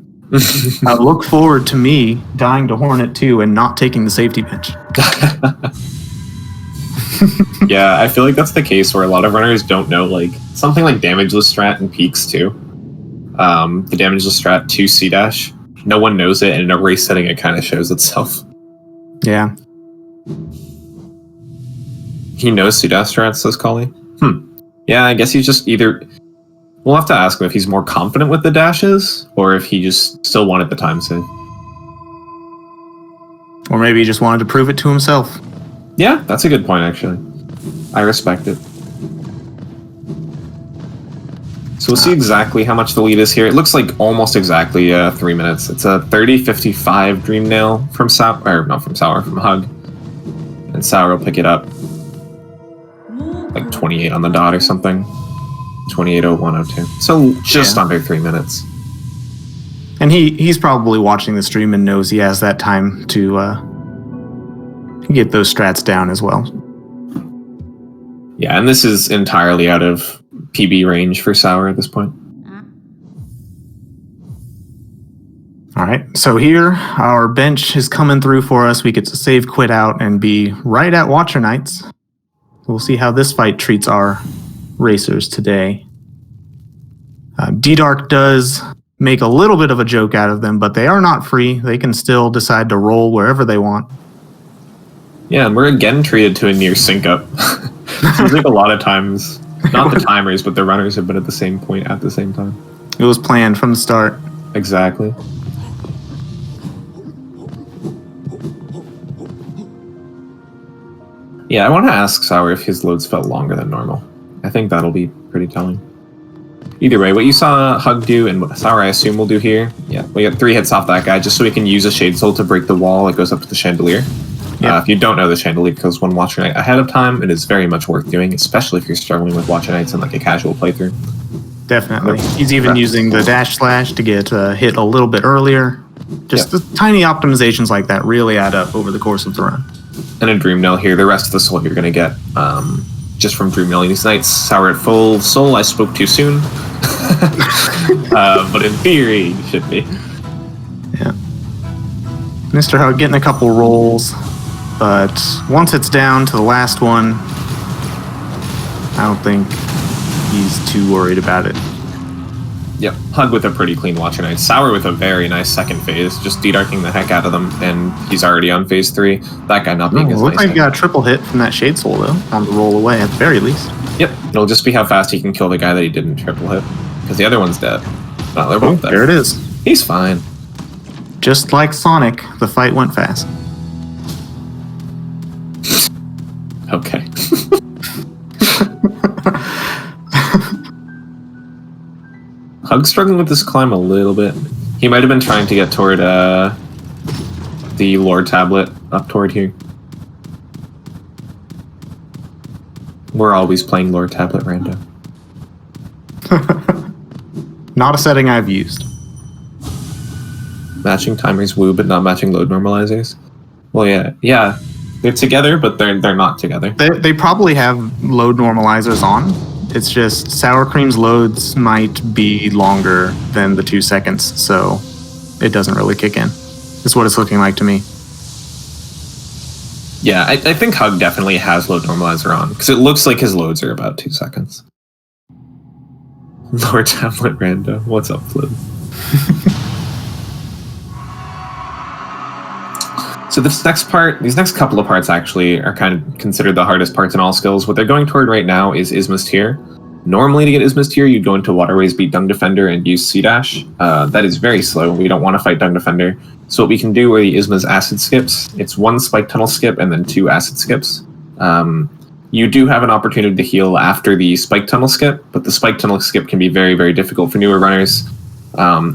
I look forward to me dying to Hornet 2 and not taking the safety bench. Yeah, I feel like that's the case where a lot of runners don't know, like, something like damageless strat and peaks too. The damageless strat to C-dash. No one knows it, and in a race setting it kind of shows itself. Yeah. He knows C-dash strats, says Collie. Yeah, I guess he's just either... We'll have to ask him if he's more confident with the dashes, or if he just still wanted the time save. Or maybe he just wanted to prove it to himself. Yeah, that's a good point, actually. I respect it. So we'll see exactly how much the lead is here. It looks like almost exactly 3 minutes. It's a 30-55 Dream Nail from Sour, or not from Sour, from Hug. And Sour will pick it up. Like 28 on the dot or something. 28:01:02. So just under 3 minutes. And he's probably watching the stream and knows he has that time to get those strats down as well. Yeah, and this is entirely out of PB range for Sour at this point. All right, so here our bench is coming through for us. We get to save, quit out, and be right at Watcher Knights. We'll see how this fight treats our racers today. D-Dark does make a little bit of a joke out of them, but they are not free. They can still decide to roll wherever they want. Yeah, and we're again treated to a near sync up. Seems like a lot of times, not the timers, but the runners have been at the same point at the same time. It was planned from the start. Exactly. Yeah, I want to ask Sour if his loads felt longer than normal. I think that'll be pretty telling. Either way, what you saw Hug do and what Sour I assume will do here, yeah, we got 3 hits off that guy just so we can use a Shade Soul to break the wall that goes up to the chandelier. If you don't know, the chandelier goes one Watcher Knight ahead of time. It is very much worth doing, especially if you're struggling with Watcher Knights in like a casual playthrough. Definitely. He's even using the dash slash to get hit a little bit earlier. Just the tiny optimizations like that really add up over the course of the run. And a Dream Nail here. The rest of the soul you're going to get just from Dream Nailing these Knights. Sour at full soul. I spoke too soon. But in theory, you should be. Yeah. MrHug getting a couple rolls, but once it's down to the last one, I don't think he's too worried about it. Yep, Hug with a pretty clean Watcher Knight. Sour with a very nice second phase, just de-darking the heck out of them, and he's already on phase 3. That guy not being as nice. Looks like he got a triple hit from that Shade Soul, though, on the roll away, at the very least. Yep, it'll just be how fast he can kill the guy that he didn't triple hit, because the other one's dead. Oh, they're both dead. There it is. He's fine. Just like Sonic, the fight went fast. Okay. Hug's struggling with this climb a little bit. He might have been trying to get toward the lore tablet up toward here. We're always playing lore tablet rando. Not a setting I've used. Matching timers woo, but not matching load normalizers. Well, yeah, they're together, but they're not together. They probably have load normalizers on. It's just Sour Cream's loads might be longer than the 2 seconds, so it doesn't really kick in. Is what it's looking like to me. Yeah, I think Hug definitely has load normalizer on, because it looks like his loads are about 2 seconds. Lord Tablet Rando, what's up, Flip? So this next part, these next couple of parts actually are kind of considered the hardest parts in all skills. What they're going toward right now is Isma's Tier. Normally to get Isma's Tier, you'd go into Waterways, beat Dung Defender, and use C-Dash. That is very slow. We don't want to fight Dung Defender. So what we can do are the Isma's Acid Skips. It's 1 Spike Tunnel skip and then 2 Acid Skips. You do have an opportunity to heal after the Spike Tunnel skip, but the Spike Tunnel skip can be very, very difficult for newer runners.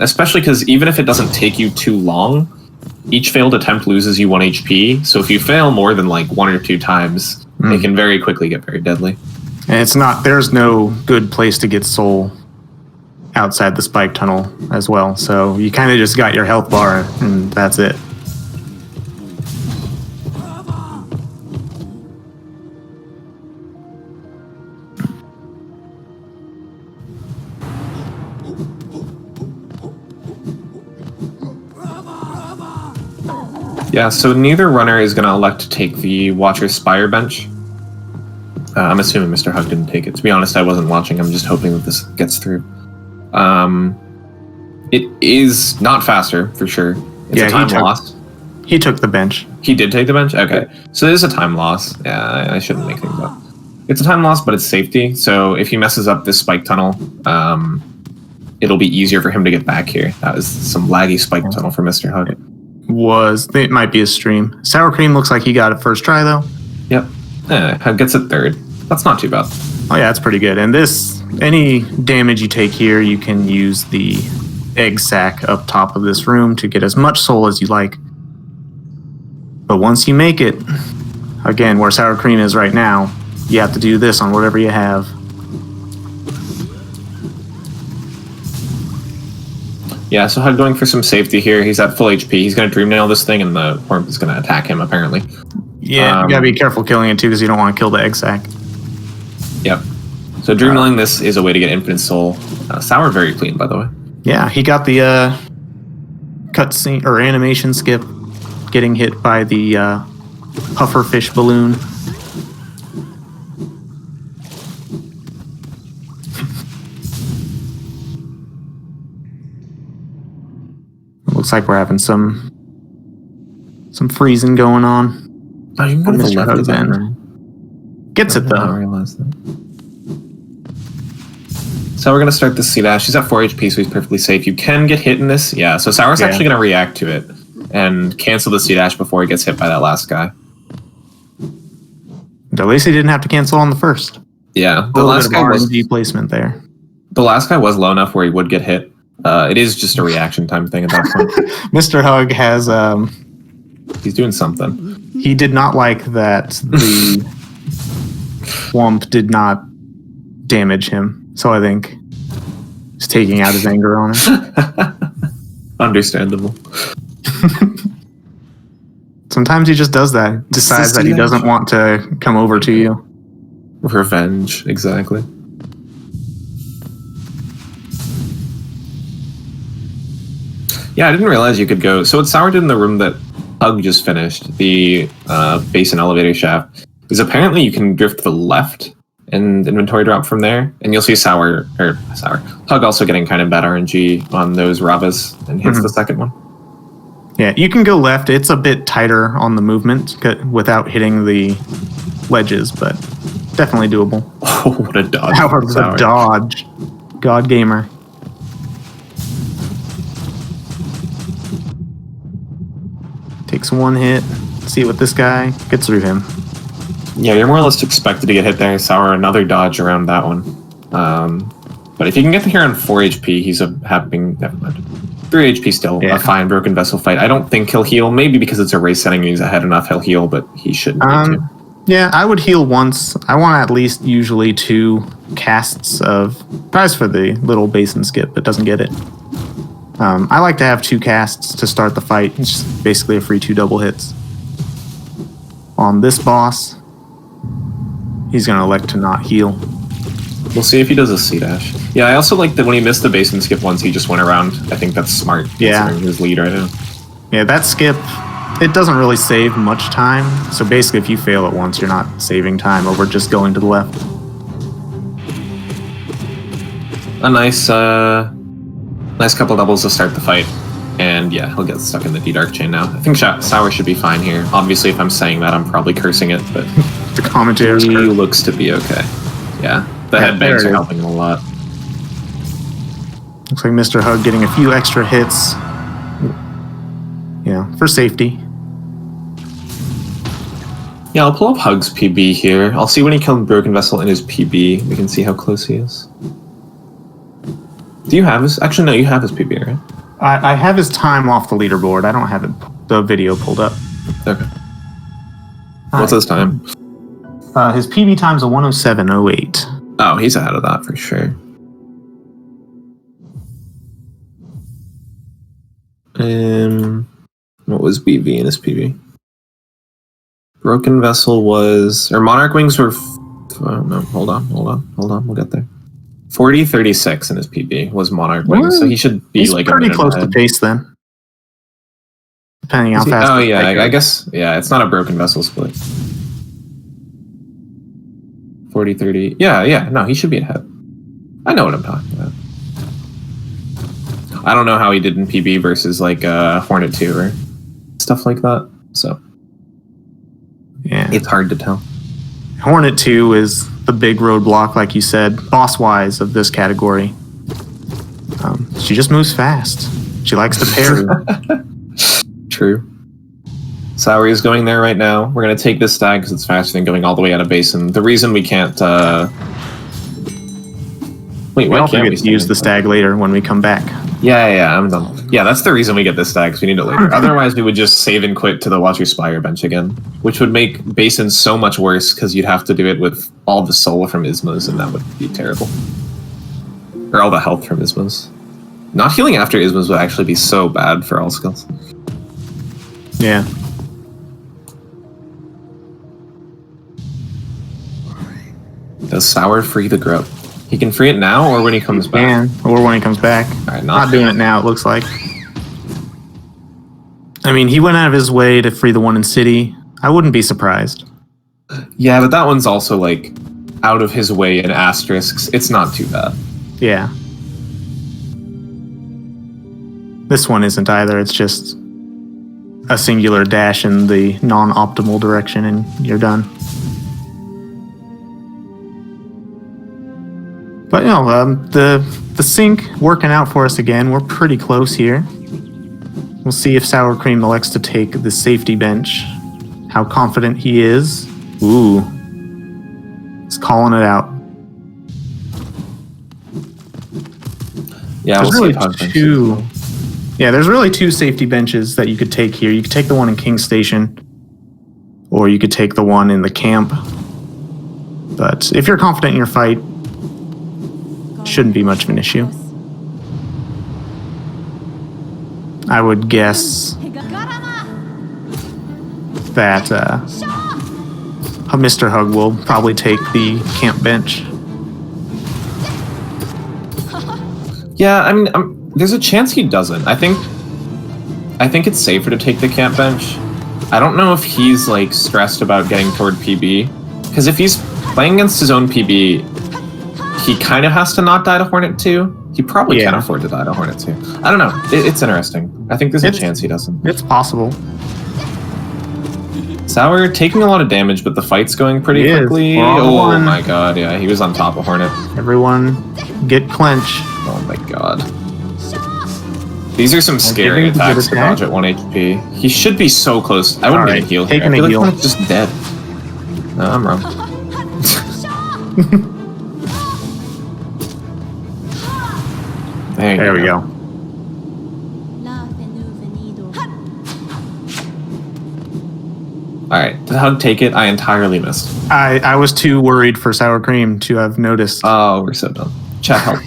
Especially because even if it doesn't take you too long, each failed attempt loses you 1 HP, so if you fail more than like 1 or 2 times, it can very quickly get very deadly. And there's no good place to get soul outside the spike tunnel as well, so you kind of just got your health bar and that's it. Yeah, so neither runner is going to elect to take the Watcher Spire bench. I'm assuming MrHug didn't take it. To be honest, I wasn't watching. I'm just hoping that this gets through. It is not faster, for sure. It's a time loss. He took the bench. He did take the bench? Okay. So there's a time loss. Yeah, I shouldn't make things up. It's a time loss, but it's safety. So if he messes up this spike tunnel, it'll be easier for him to get back here. That was some laggy spike tunnel for MrHug. It might be a stream. Sour Cream looks like he got it first try though. Yep. Hug gets it third. That's not too bad. Oh yeah, that's pretty good. And any damage you take here, you can use the egg sack up top of this room to get as much soul as you like. But once you make it, again, where Sour Cream is right now, you have to do this on whatever you have. Yeah, so Hug going for some safety here. He's at full HP. He's going to Dream Nail this thing, and the Worm is going to attack him, apparently. Yeah, you got to be careful killing it, too, because you don't want to kill the egg sack. Yep. So Dream Nailing this is a way to get infinite soul. Sour very clean, by the way. Yeah, he got the cutscene or animation skip, getting hit by the pufferfish balloon. Looks like we're having some freezing going on. Oh, you can go to the Mr. left Hug's of that end. room. Gets it I though. realized that. So we're going to start the C-Dash. He's at 4 HP, so he's perfectly safe. You can get hit in this. Yeah, so Sour's actually going to react to it and cancel the C-Dash before he gets hit by that last guy. At least he didn't have to cancel on the first. Yeah, The last guy was RNG placement there. The last guy was low enough where he would get hit. It is just a reaction time thing at that point. MrHug has He's doing something. he did not like that the Wump did not damage him. So I think he's taking out his anger on him. Understandable. Sometimes he just does that. Decides that he doesn't want to come over to you. Revenge, exactly. Yeah, I didn't realize you could go. So what Sour did in the room that Hug just finished, the base and elevator shaft, is apparently you can drift to the left and inventory drop from there, and you'll see Hug also getting kind of bad RNG on those Ravas and hits the second one. Yeah, you can go left. It's a bit tighter on the movement without hitting the ledges, but definitely doable. Oh, what a dodge. Power of the dodge. God Gamer. Takes one hit. See what this guy gets through him. Yeah, you're more or less expected to get hit there. Sour, another dodge around that one. But if you can get to here on 4 HP, he's never mind. 3 HP still, a fine Broken Vessel fight. I don't think he'll heal. Maybe because it's a race setting and he's ahead enough, he'll heal, but he shouldn't need to. Yeah, I would heal once. I want at least usually 2 casts of prize for the little basin skip, but doesn't get it. I like to have 2 casts to start the fight. It's just basically a free 2 double hits. On this boss, he's going to elect to not heal. We'll see if he does a C-Dash. Yeah, I also like that when he missed the basin skip once, he just went around. I think that's smart. Yeah. His lead right now. Yeah, that skip, it doesn't really save much time. So basically, if you fail it once, you're not saving time over just going to the left. A nice couple doubles to start the fight. And yeah, he'll get stuck in the D-Dark chain now. I think Sour should be fine here. Obviously, if I'm saying that, I'm probably cursing it, but the commentator looks to be okay. Yeah, the headbangs are helping him a lot. Looks like MrHug getting a few extra hits. Yeah, for safety. Yeah, I'll pull up Hug's PB here. I'll see when he killed Broken Vessel in his PB. We can see how close he is. Do you have his? Actually, no, you have his PB, right? I have his time off the leaderboard. I don't have the video pulled up. Okay. What's his time? His PB time's a 107.08. Oh, he's ahead of that for sure. What was BV in his PB? Broken Vessel was... Or Monarch Wings were... Oh, no, hold on. We'll get there. 40-36 in his PB was Monarch Wings, so he should be He's like pretty close to pace then. Depending how fast... Oh, yeah, I guess... Yeah, it's not a Broken Vessel split. 40-30... Yeah, no, he should be ahead. I know what I'm talking about. I don't know how he did in PB versus like Hornet 2 or stuff like that, so... Yeah. It's hard to tell. Hornet 2 is the big roadblock, like you said, boss-wise of this category. She just moves fast. She likes to parry. True. Sour is going there right now. We're going to take this stag because it's faster than going all the way out of basin. The reason we can't... Wait, why can't we use the stag later when we come back? Yeah, I'm done. Yeah, that's the reason we get this stag, because we need it later. Otherwise, we would just save and quit to the Watch Your Spire bench again, which would make basin so much worse, because you'd have to do it with all the soul from Ismas, and that would be terrible. Or all the health from Ismas. Not healing after Ismas would actually be so bad for all skills. Yeah. Does Sour free the grub? He can free it now or when he comes back? Or when he comes back. All right, not doing it now, it looks like. I mean, he went out of his way to free the one in City. I wouldn't be surprised. Yeah, but that one's also, like, out of his way in asterisks. It's not too bad. Yeah. This one isn't either. It's just a singular dash in the non-optimal direction and you're done. But, you know, the sync working out for us again. We're pretty close here. We'll see if Sour Cream elects to take the safety bench. How confident he is. Ooh. He's calling it out. Yeah, there's really two safety benches that you could take here. You could take the one in King Station, or you could take the one in the camp. But if you're confident in your fight, shouldn't be much of an issue. I would guess that MrHug will probably take the camp bench. Yeah, I mean, there's a chance he doesn't. I think it's safer to take the camp bench. I don't know if he's like stressed about getting toward PB, because if he's playing against his own PB, he kind of has to not die to Hornet 2. He probably can't afford to die to Hornet 2. I don't know. It's interesting. I think there's a chance he doesn't. It's possible. Sour taking a lot of damage, but the fight's going pretty quickly. Oh my god, yeah, he was on top of Hornet. Everyone get clench. Oh my god. These are some scary attacks to dodge at 1 HP. He should be so close. I wouldn't even heal here. I feel like Hornet's just dead. No, I'm wrong. There we go. Alright, did Hug take it? I entirely missed. I was too worried for Sour Cream to have noticed. Oh, we're so done. Chat help.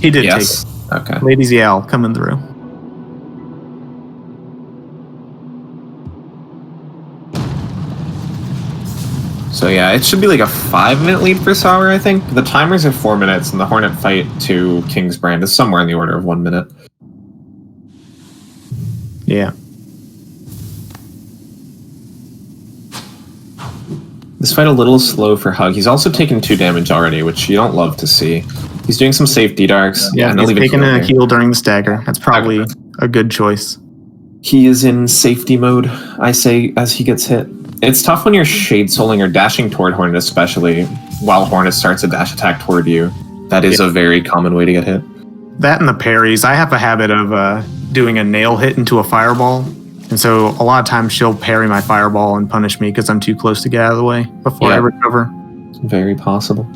He did take it. Okay. Ladies Yell coming through. So yeah, it should be like a 5-minute lead for Sour, I think. The timers are 4 minutes, and the Hornet fight to King's Brand is somewhere in the order of 1 minute. Yeah. This fight a little slow for Hug. He's also taken 2 damage already, which you don't love to see. He's doing some safety darks. Yeah, he's taking a heal during the stagger. That's probably a good choice. He is in safety mode, I say, as he gets hit. It's tough when you're shade souling or dashing toward Hornet, especially while Hornet starts a dash attack toward you. That is a very common way to get hit. That and the parries. I have a habit of doing a nail hit into a fireball. And so a lot of times she'll parry my fireball and punish me because I'm too close to get out of the way before I recover. Very possible.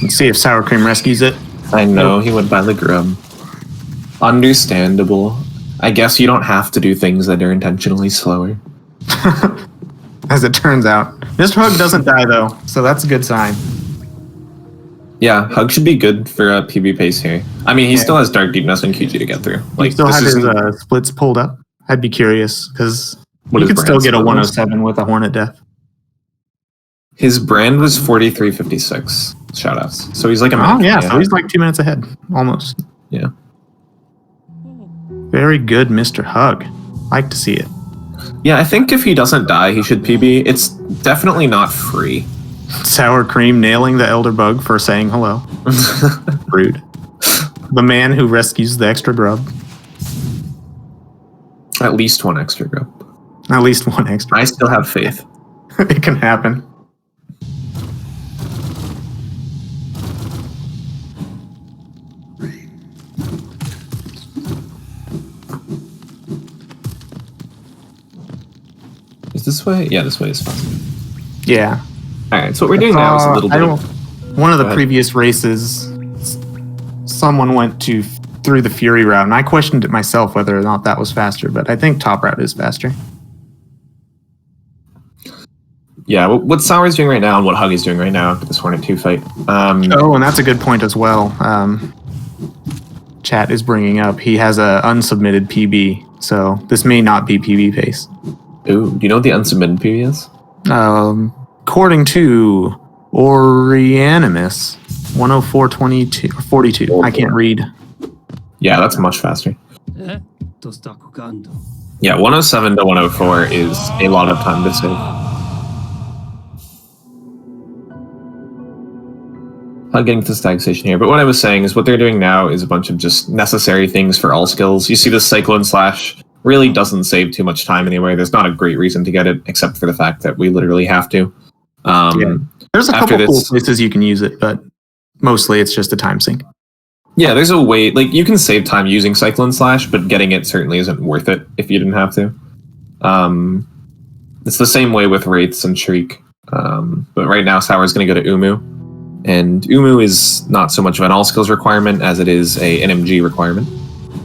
Let's see if Sour Cream rescues it. I know, he went by the grub. Understandable. I guess you don't have to do things that are intentionally slower. As it turns out. MrHug doesn't die though, so that's a good sign. Yeah, Hug should be good for a PB pace here. I mean, he still has Dark Deepness and QG to get through. Like, he still has his splits pulled up. I'd be curious, because you could still get a 107 with a Hornet Death. His brand was 43.56. Shoutouts. So he's like a minute. Oh yeah, so he's like 2 minutes ahead, almost. Yeah. Very good, MrHug. Like to see it. Yeah, I think if he doesn't die, he should PB. It's definitely not free. Sour Cream nailing the Elder Bug for saying hello. Rude. The man who rescues the extra grub. At least one extra grub. At least one extra. I still have faith. It can happen. Is this way? Yeah, this way is fine. Yeah. Alright, so what we're doing now is a little bit one of the previous races, someone went through the Fury route, and I questioned it myself whether or not that was faster, but I think top route is faster. Yeah, what Sour is doing right now and what Hug is doing right now after this Hornet 2 fight. Oh, and that's a good point as well. Chat is bringing up he has a unsubmitted PB, so this may not be PB pace. Ooh, do you know what the unsubmitted PB is? According to Orianimus, 104.22 or 42. I can't read. Yeah, that's much faster. Yeah, 107 to 104 is a lot of time to save. Not getting to the stag station here, but what I was saying is what they're doing now is a bunch of just necessary things for all skills. You see the Cyclone Slash really doesn't save too much time anyway. There's not a great reason to get it, except for the fact that we literally have to. There's a couple cool places you can use it, but mostly it's just a time sink. Yeah, there's a way, like, you can save time using Cyclone Slash, but getting it certainly isn't worth it if you didn't have to. It's the same way with Wraiths and Shriek. But right now, Sour's going to go to Umu. And Umu is not so much of an all-skills requirement as it is a NMG requirement.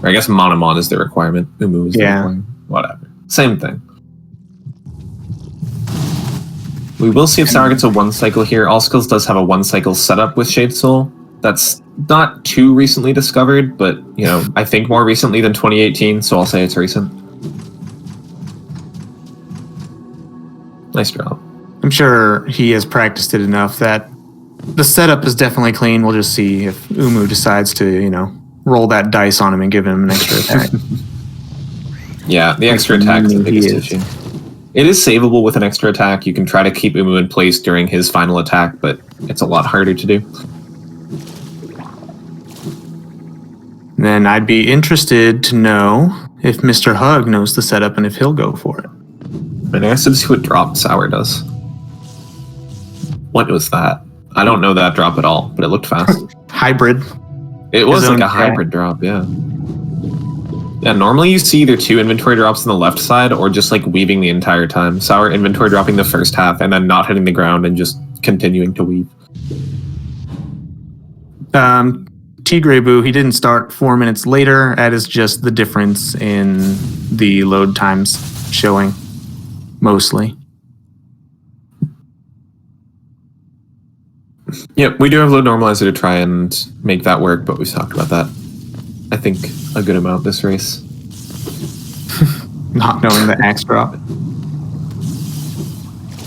Or I guess Monomon is the requirement. Umu is the requirement. Whatever. Same thing. We will see if Sour gets a 1 cycle here. All Skills does have a 1 cycle setup with Shade Soul. That's not too recently discovered, but, you know, I think more recently than 2018, so I'll say it's recent. Nice drop. I'm sure he has practiced it enough that the setup is definitely clean. We'll just see if Umu decides to, you know, roll that dice on him and give him an extra attack. Yeah, the extra attack is the biggest issue. It is savable with an extra attack. You can try to keep Umu in place during his final attack, but it's a lot harder to do. Then I'd be interested to know if MrHug knows the setup and if he'll go for it. I guess to see what drop Sour does. What was that? I don't know that drop at all, but it looked fast. Hybrid. It was like a hybrid drop, yeah. Yeah, normally you see either 2 inventory drops on the left side or just like weaving the entire time. Sour inventory dropping the first half and then not hitting the ground and just continuing to weave. Tigre Boo, he didn't start 4 minutes later. That is just the difference in the load times showing, mostly. Yep, we do have load normalizer to try and make that work, but we've talked about that, I think, a good amount this race. Not knowing the axe drop.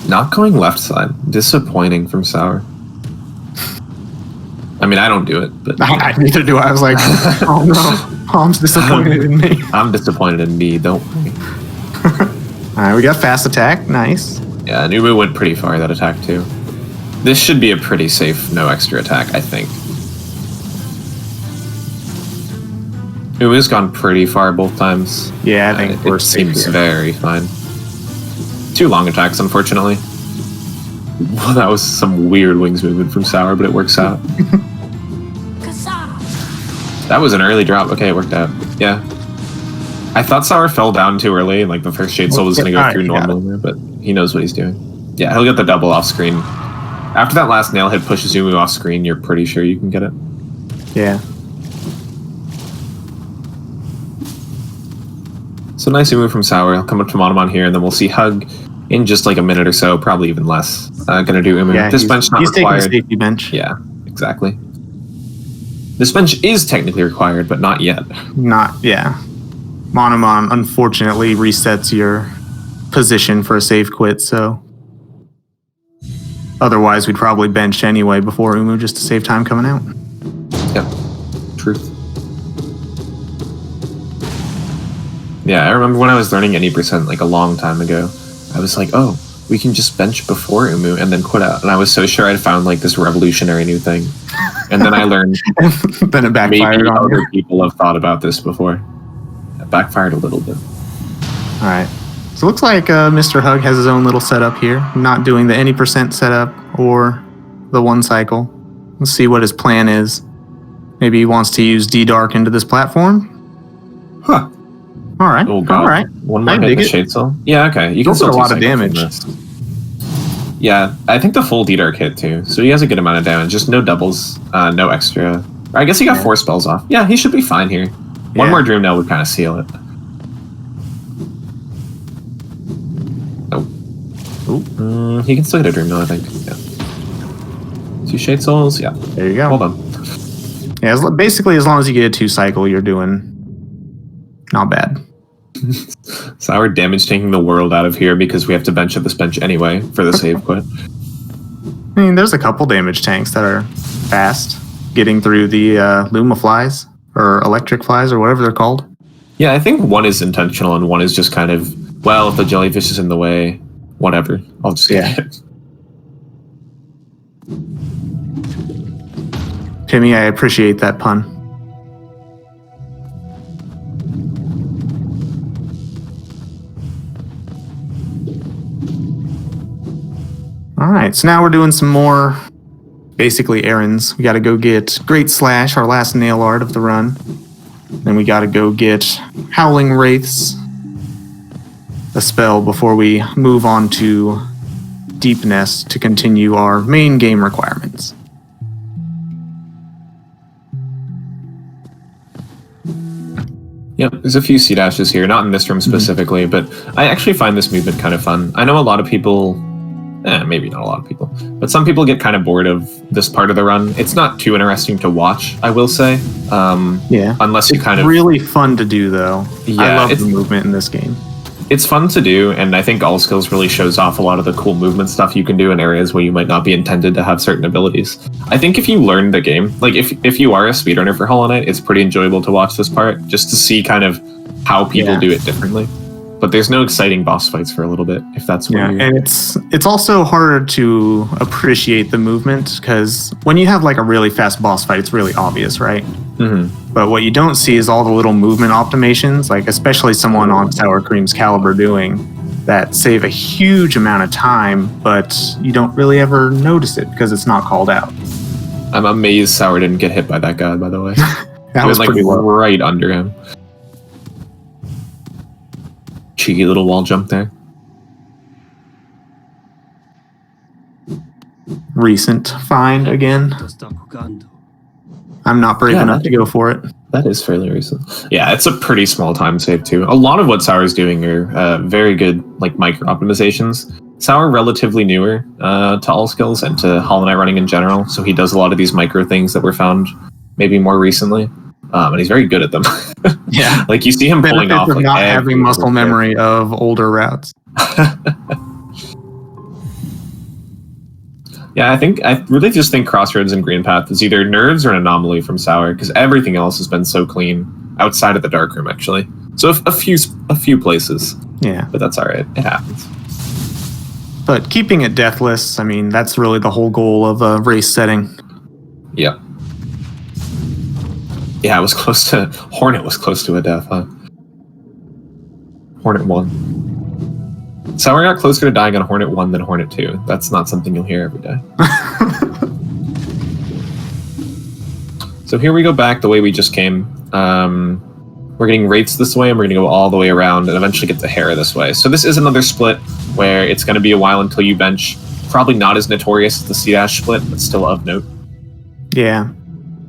Not going left side. Disappointing from Sour. I mean, I don't do it, but... Neither do I. I was like, oh no, Palm's disappointed in me. I'm disappointed in me, don't worry. Alright, we got fast attack. Nice. Yeah, Nubu went pretty far, that attack, too. This should be a pretty safe no extra attack, I think. Nubu's gone pretty far both times. Yeah, I think it seems very fine. 2 long attacks, unfortunately. Well, that was some weird wings movement from Sour, but it works out. That was an early drop. Okay, it worked out. Yeah. I thought Sour fell down too early, and like the first Shade Soul was going to go through normally, but he knows what he's doing. Yeah, he'll get the double off screen. After that last nail hit pushes Umu off screen, you're pretty sure you can get it. Yeah. So nice Umu from Sour. He'll come up to Monomon here, and then we'll see Hug in just like a minute or so, probably even less. Gonna do Umu. Yeah, this bench not he's required. Taking a safety bench. Yeah, exactly. This bench is technically required, but not yet. Yeah. Monomon unfortunately resets your position for a safe quit, so otherwise we'd probably bench anyway before Umu just to save time coming out. Yep. Truth. Yeah, I remember when I was learning any percent like a long time ago, I was like, oh, we can just bench before Umu and then quit out. And I was so sure I'd found like this revolutionary new thing. And then I learned then it backfired maybe on other you. people have thought about this before. It backfired a little bit. All right. So it looks like MrHug has his own little setup here. Not doing the any % setup or the one cycle. Let's see what his plan is. Maybe he wants to use D-Dark into this platform. Huh. All right. Oh god. All right. One more I hit dig the it. Shade Soul. Yeah, okay. You can Those still are a do lot of cycles from damage. this. Yeah, I think the full D-Dark hit too. So he has a good amount of damage. Just no doubles, no extra. I guess he got 4 spells off. Yeah, he should be fine here. One more Dream Nail would kind of seal it. Oh. He can still get a Dream Nail, I think. Yeah. 2 Shade Souls, yeah. There you go. Hold on. Yeah, basically as long as you get a 2 cycle, you're doing not bad. Sour damage taking the world out of here because we have to bench at this bench anyway for the save quit. I mean, there's a couple damage tanks that are fast getting through the Luma flies or electric flies or whatever they're called. Yeah, I think one is intentional and one is just kind of, well, if the jellyfish is in the way, whatever. I'll just get it. Timmy, I appreciate that pun. All right, so now we're doing some more, basically errands. We got to go get Great Slash, our last nail art of the run. Then we got to go get Howling Wraiths, a spell before we move on to Deep Nest to continue our main game requirements. Yep, there's a few C dashes here, not in this room specifically, but I actually find this movement kind of fun. I know a lot of people, maybe not a lot of people, but some people get kind of bored of this part of the run. It's not too interesting to watch, I will say. Unless you kind of... It's really fun to do, though. Yeah, I love the movement in this game. It's fun to do, and I think All Skills really shows off a lot of the cool movement stuff you can do in areas where you might not be intended to have certain abilities. I think if you learn the game, like if you are a speedrunner for Hollow Knight, it's pretty enjoyable to watch this part, just to see kind of how people do it differently. But there's no exciting boss fights for a little bit, if that's what you're... and it's also harder to appreciate the movement, because when you have like a really fast boss fight, it's really obvious, right? But what you don't see is all the little movement optimizations, like especially someone on Sour Cream's caliber doing, that save a huge amount of time, but you don't really ever notice it because it's not called out. I'm amazed Sour didn't get hit by that guy, by the way. That was like pretty low. right under him. Cheeky little wall jump there. Recent find again. I'm not brave enough to go for it. That is fairly recent. Yeah, it's a pretty small time save too. A lot of what Sour's doing are very good like micro optimizations. Sour relatively newer to All Skills and to Hollow Knight running in general, so he does a lot of these micro things that were found maybe more recently, and he's very good at them. Yeah, like you see him pulling off of like not having muscle memory of older routes. Yeah, I really just think Crossroads and Green Path is either nerves or an anomaly from Sour, because everything else has been so clean outside of the Dark Room, actually. So a few places. Yeah. But that's all right. It happens. But keeping it deathless, I mean, that's really the whole goal of a race setting. Yep. Yeah, it was close to... Hornet was close to a death, huh? Hornet 1. Sour got closer to dying on Hornet 1 than Hornet 2. That's not something you'll hear every day. So here we go back the way we just came. We're getting Wraiths this way, and we're going to go all the way around and eventually get to Hera this way. So this is another split where it's going to be a while until you bench. Probably not as notorious as the C-Dash split, but still of note. Yeah.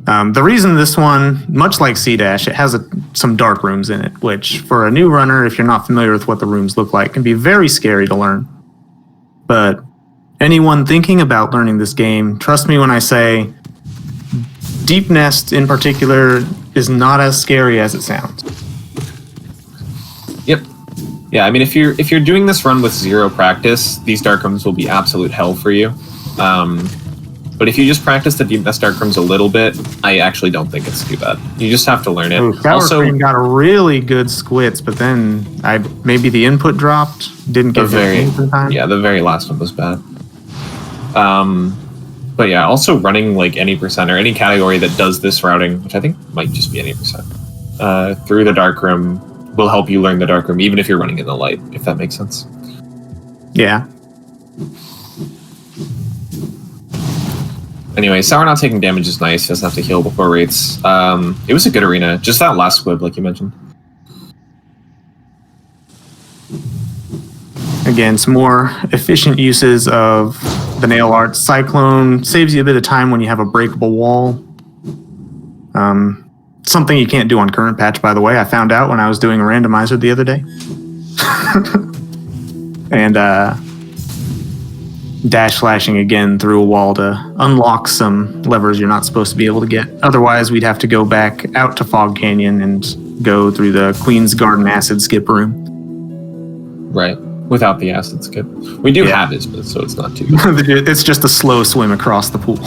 The reason this one, much like C-Dash, it has some dark rooms in it, which for a new runner, if you're not familiar with what the rooms look like, can be very scary to learn. But anyone thinking about learning this game, trust me when I say Deep Nest in particular is not as scary as it sounds. Yep. Yeah, I mean, if you're doing this run with zero practice, these dark rooms will be absolute hell for you. But if you just practice the Deep Nest Dark Rooms a little bit, I actually don't think it's too bad. You just have to learn it. Sour Cream got a really good squits, but then maybe the input dropped. Didn't get the time. Yeah, the very last one was bad. But yeah, also running like any percent or any category that does this routing, which I think might just be any percent, through the Dark Room will help you learn the Dark Room, even if you're running in the light, if that makes sense. Yeah. Anyway, Sour not taking damage is nice. He doesn't have to heal before rates. It was a good arena. Just that last squib, like you mentioned. Again, some more efficient uses of the nail art. Cyclone saves you a bit of time when you have a breakable wall. Something you can't do on current patch, by the way. I found out when I was doing a randomizer the other day. And dash slashing again through a wall to unlock some levers you're not supposed to be able to get. Otherwise, we'd have to go back out to Fog Canyon and go through the Queen's Garden acid skip room. Right. Without the acid skip. We do have it, so it's not too bad. It's just a slow swim across the pool.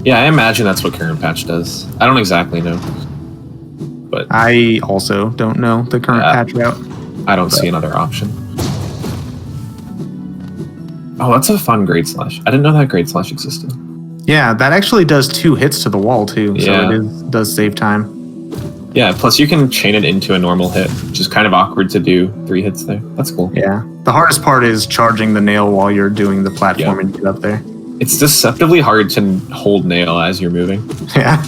Yeah, I imagine that's what current patch does. I don't exactly know. But I also don't know the current patch route. I don't see another option. Oh, that's a fun Grade Slash. I didn't know that Grade Slash existed. Yeah, that actually does 2 hits to the wall, too. Yeah. So it does save time. Yeah, plus you can chain it into a normal hit, which is kind of awkward to do 3 hits there. That's cool. Yeah. The hardest part is charging the nail while you're doing the platforming to get up there. It's deceptively hard to hold nail as you're moving. Yeah.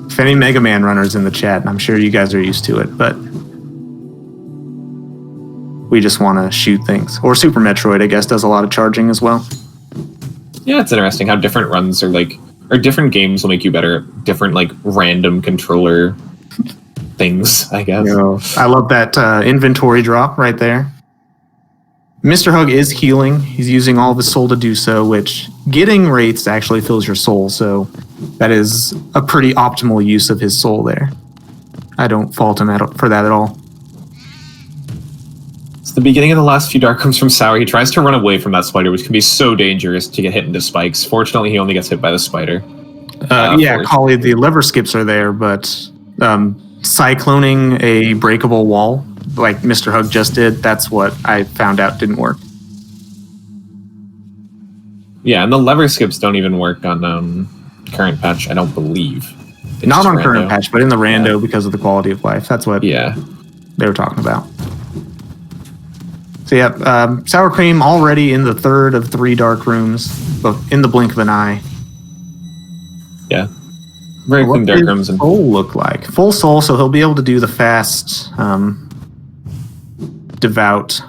If any Mega Man runners in the chat, I'm sure you guys are used to it, but we just want to shoot things. Or Super Metroid, I guess, does a lot of charging as well. Yeah, it's interesting how different runs are like, or different games will make you better at different like random controller things, I guess. You know, I love that inventory drop right there. MrHug is healing. He's using all of his soul to do so, which getting rates actually fills your soul, so that is a pretty optimal use of his soul there. I don't fault him for that at all. It's the beginning of the last few Dark Rooms from Sour. He tries to run away from that spider, which can be so dangerous to get hit into spikes. Fortunately, he only gets hit by the spider. Collie, the lever skips are there, but cycloning a breakable wall, like MrHug just did, that's what I found out didn't work. Yeah, and the lever skips don't even work on current patch, I don't believe. It's not on rando. Current patch, but in the rando because of the quality of life. That's what they were talking about. So yeah, Sour Cream already in the 3rd of 3 Dark Rooms, but in the blink of an eye. Yeah. Very clean Dark Rooms. What does Soul look like? Full Soul, so he'll be able to do the fast Devout.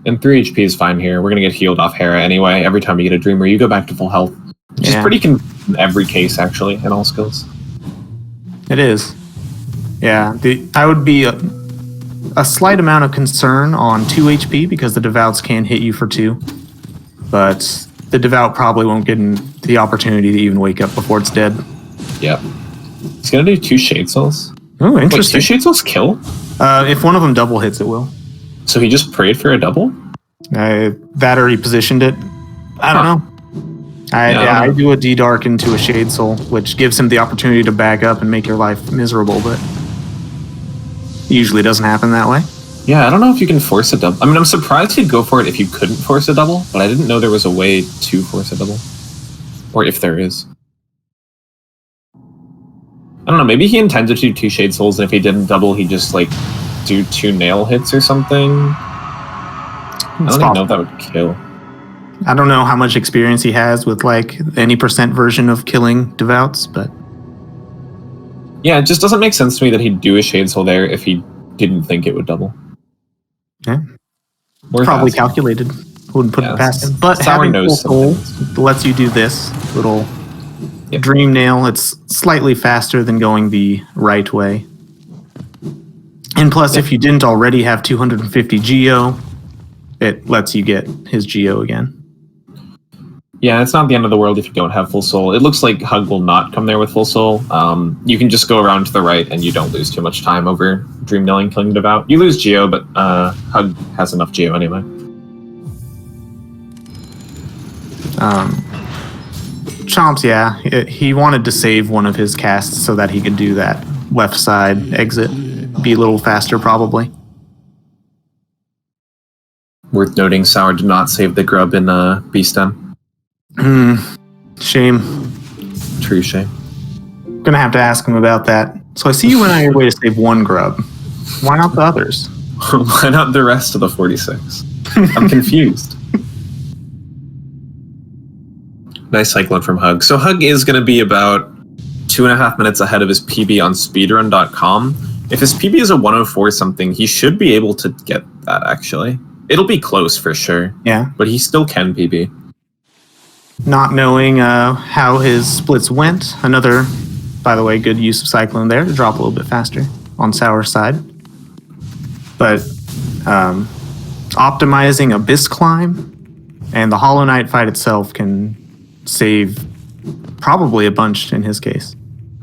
And 3 HP is fine here. We're going to get healed off Hera anyway. Every time you get a Dreamer, you go back to full health. Which is pretty in every case, actually, in all skills. It is. Yeah, I would be a slight amount of concern on 2 HP because the Devouts can hit you for 2. But the Devout probably won't get the opportunity to even wake up before it's dead. Yep. He's going to do 2 Shade Souls. Oh, interesting. Wait, 2 Shade Souls kill? If one of them double hits, it will. So he just prayed for a double? That or he positioned it. I don't know. I do a D-Dark into a Shade Soul, which gives him the opportunity to back up and make your life miserable, but usually doesn't happen that way. Yeah, I don't know if you can force a double. I mean, I'm surprised he'd go for it if you couldn't force a double, but I didn't know there was a way to force a double. Or if there is. I don't know, maybe he intended to do 2 Shade Souls, and if he didn't double, he'd just, like, do 2 nail hits or something. I don't even know if that would kill. I don't know how much experience he has with, like, any percent version of killing Devouts, but... Yeah, it just doesn't make sense to me that he'd do a Shade Soul there if he didn't think it would double. Yeah. Probably calculated. Wouldn't put it past him. But having Full Soul lets you do this little Dream Nail. It's slightly faster than going the right way. And plus, if you didn't already have 250 Geo, it lets you get his Geo again. Yeah, it's not the end of the world if you don't have Full Soul. It looks like Hug will not come there with Full Soul. You can just go around to the right and you don't lose too much time over Dream Nailing killing Devout. You lose Geo, but Hug has enough Geo anyway. Chomps, yeah, he wanted to save one of his casts so that he could do that left side exit. Be a little faster, probably. Worth noting, Sour did not save the grub in B-Stem. Shame. True shame. Gonna have to ask him about that. So I see you went out of your way to save one grub. Why not the others? Why not the rest of the 46? I'm confused. Nice cycling from Hug. So Hug is going to be about 2.5 minutes ahead of his PB on speedrun.com. If his PB is a 104 something, he should be able to get that, actually. It'll be close for sure. Yeah. But he still can PB. Not knowing how his splits went. Another, by the way, good use of cyclone there to drop a little bit faster on Sour's side. But optimizing Abyss Climb and the Hollow Knight fight itself can save probably a bunch in his case.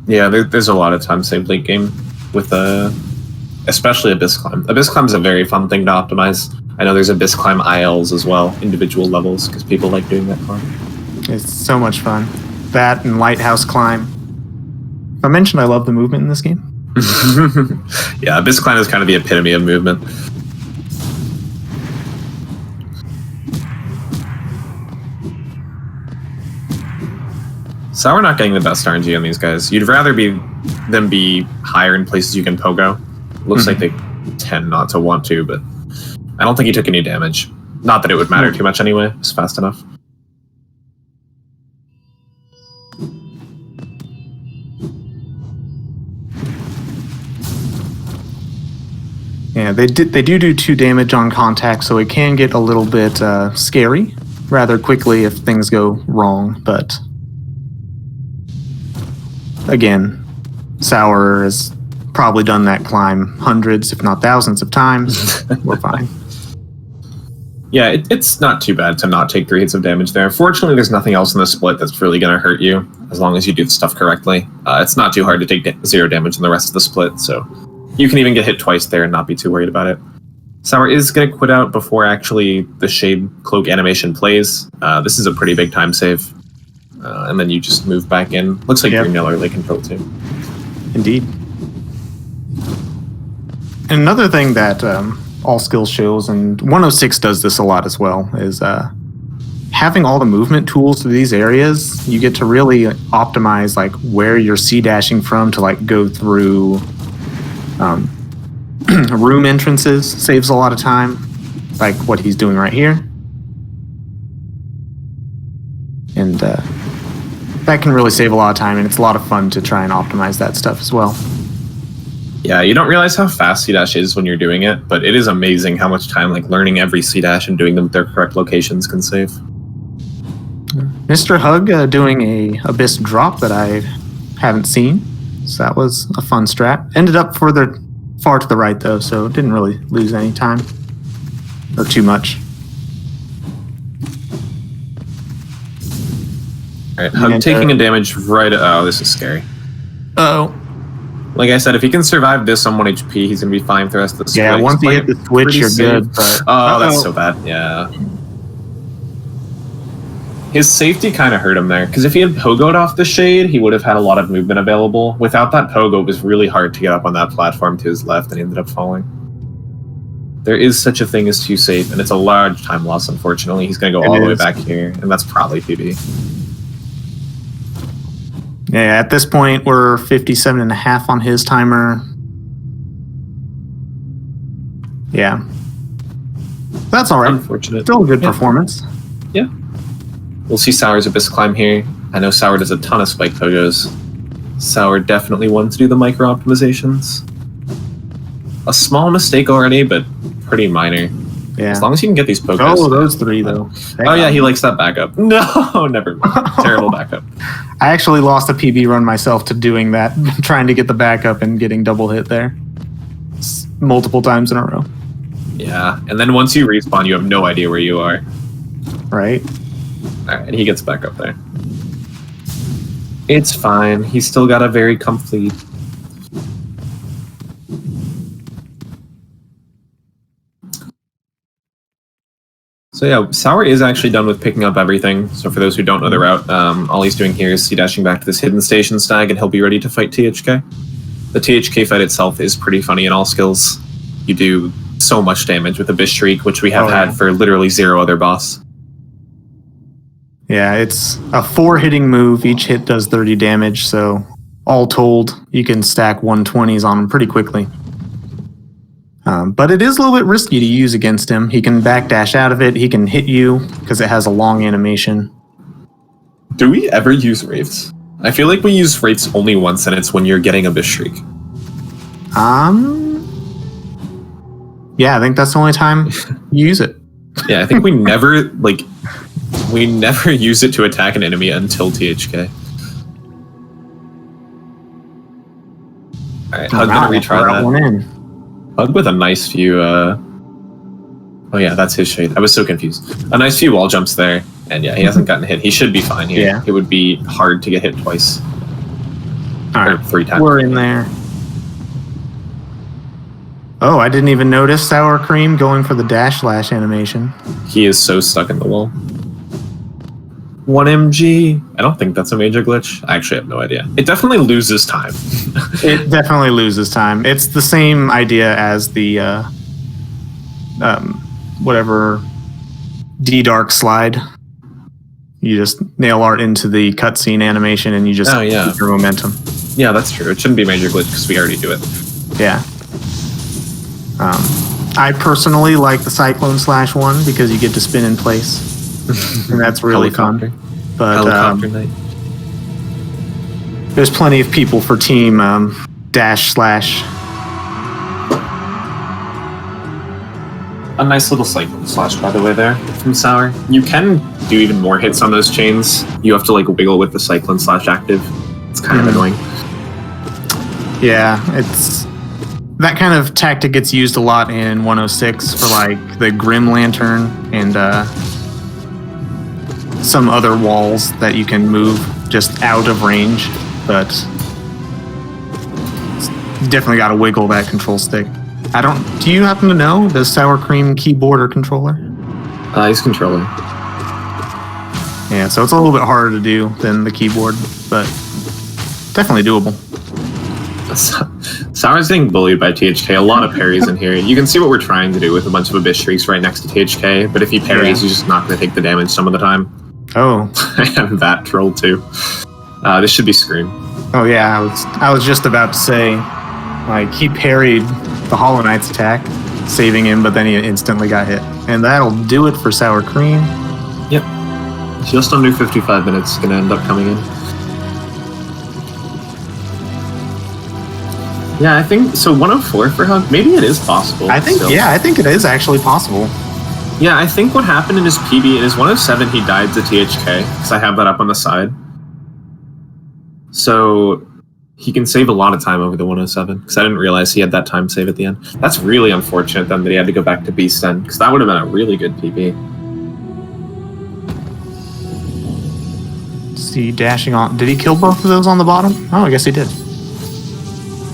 Yeah, there's a lot of time saved late game with especially Abyss Climb. Abyss Climb is a very fun thing to optimize. I know there's Abyss Climb ILs as well, individual levels, because people like doing that climb. It's so much fun. That and Lighthouse Climb. I mentioned I love the movement in this game. Yeah, Abyss Climb is kind of the epitome of movement. Sour not getting the best RNG on these guys. You'd rather them be higher in places you can pogo. Looks like they tend not to want to, but I don't think he took any damage. Not that it would matter too much anyway. It's fast enough. Yeah, they do 2 damage on contact, so it can get a little bit scary rather quickly if things go wrong, but again, Sour has probably done that climb hundreds, if not thousands of times. We're fine. Yeah, it's not too bad to not take 3 hits of damage there. Fortunately, there's nothing else in the split that's really going to hurt you, as long as you do the stuff correctly. It's not too hard to take 0 damage in the rest of the split, so you can even get hit twice there and not be too worried about it. Sour is going to quit out before actually the Shade Cloak animation plays. This is a pretty big time save. And then you just move back in. Looks like Green Miller Lake Control too. Indeed. And another thing that All Skills shows, and 106 does this a lot as well, is having all the movement tools to these areas. You get to really optimize like where you're C-dashing from to like go through room entrances. Saves a lot of time, like what he's doing right here. And that can really save a lot of time, and it's a lot of fun to try and optimize that stuff as well. Yeah, you don't realize how fast C-Dash is when you're doing it, but it is amazing how much time like learning every C-Dash and doing them at their correct locations can save. MrHug doing a Abyss drop that I haven't seen, so that was a fun strat. Ended up far to the right though, so didn't really lose any time or too much. Alright, Hug taking a damage right... Oh, this is scary. Uh-oh. Like I said, if he can survive this on 1 HP, he's going to be fine for the rest of the split. Yeah, once you hit the switch, you're good. But... Oh, that's so bad. Yeah. His safety kind of hurt him there, because if he had pogoed off the Shade, he would have had a lot of movement available. Without that pogo, it was really hard to get up on that platform to his left, and he ended up falling. There is such a thing as too safe, and it's a large time loss, unfortunately. He's going to go all the way back here, and that's probably PB. Yeah, at this point, we're 57.5 on his timer. Yeah. That's all right. Unfortunate. Still a good performance. Yeah. We'll see Sour's Abyss Climb here. I know Sour does a ton of spike pogos. Sour definitely wanted to do the micro optimizations. A small mistake already, but pretty minor. Yeah. As long as you can get these pogos. Oh, those 3 though. Oh yeah, he likes that backup. No, never mind. Terrible backup. I actually lost a PB run myself to doing that, trying to get the backup and getting double hit there. Multiple times in a row. Yeah, and then once you respawn, you have no idea where you are. Right. Alright, he gets back up there. It's fine. He's still got a very complete. So yeah, Sour is actually done with picking up everything. So for those who don't know the route, all he's doing here is C-dashing back to this hidden station stag, and he'll be ready to fight THK. The THK fight itself is pretty funny in all skills. You do so much damage with the Bish Shriek, which we have had for literally 0 other boss. Yeah, it's a 4-hitting move. Each hit does 30 damage, so all told, you can stack 120s on him pretty quickly. But it is a little bit risky to use against him. He can backdash out of it. He can hit you because it has a long animation. Do we ever use Wraiths? I feel like we use Wraiths only once, and it's when you're getting a Bish Shriek. Yeah, I think that's the only time you use it. Yeah, I think we never, we never use it to attack an enemy until THK. Alright, Hug gonna retry that. One in. Hug with a nice few, oh yeah, that's his shade. I was so confused. A nice few wall jumps there, and yeah, he hasn't gotten hit. He should be fine here. Yeah. It would be hard to get hit twice. Alright, 3 times. we're in there. Oh, I didn't even notice Sour Cream going for the dash slash animation. He is so stuck in the wall. 1mg. I don't think that's a major glitch. I actually have no idea. It definitely loses time. It definitely loses time. It's the same idea as the whatever D-Dark slide. You just nail art into the cutscene animation and you just keep your momentum. Yeah, that's true. It shouldn't be a major glitch because we already do it. Yeah. I personally like the Cyclone Slash one because you get to spin in place. And that's really fun. But Helicopter Knight. There's plenty of people for team dash slash. A nice little Cyclone Slash, by the way, there from Sour. You can do even more hits on those chains. You have to wiggle with the Cyclone Slash active. It's kind of annoying. Yeah, it's that kind of tactic gets used a lot in 106 for the Grim Lantern and some other walls that you can move just out of range, but you definitely got to wiggle that control stick. Do you happen to know, does Sour Cream keyboard or controller? He's controller. Yeah, so it's a little bit harder to do than the keyboard, but definitely doable. Sour's getting bullied by THK. A lot of parries in here. You can see what we're trying to do with a bunch of Abyss Shrieks right next to THK, but if he parries, he's just not going to take the damage some of the time. Oh. And that troll too. This should be Scream. Oh yeah, I was just about to say, he parried the Hollow Knight's attack, saving him, but then he instantly got hit. And that'll do it for Sour Cream. Yep. Just under 55 minutes going to end up coming in. Yeah, I think so. 104 for Hug. Maybe it is possible. I think it is actually possible. Yeah, I think what happened in his PB, in his 107, he died to THK, because I have that up on the side. So he can save a lot of time over the 107, because I didn't realize he had that time save at the end. That's really unfortunate then that he had to go back to Beast then, because that would have been a really good PB. See, dashing on. Did he kill both of those on the bottom? Oh, I guess he did.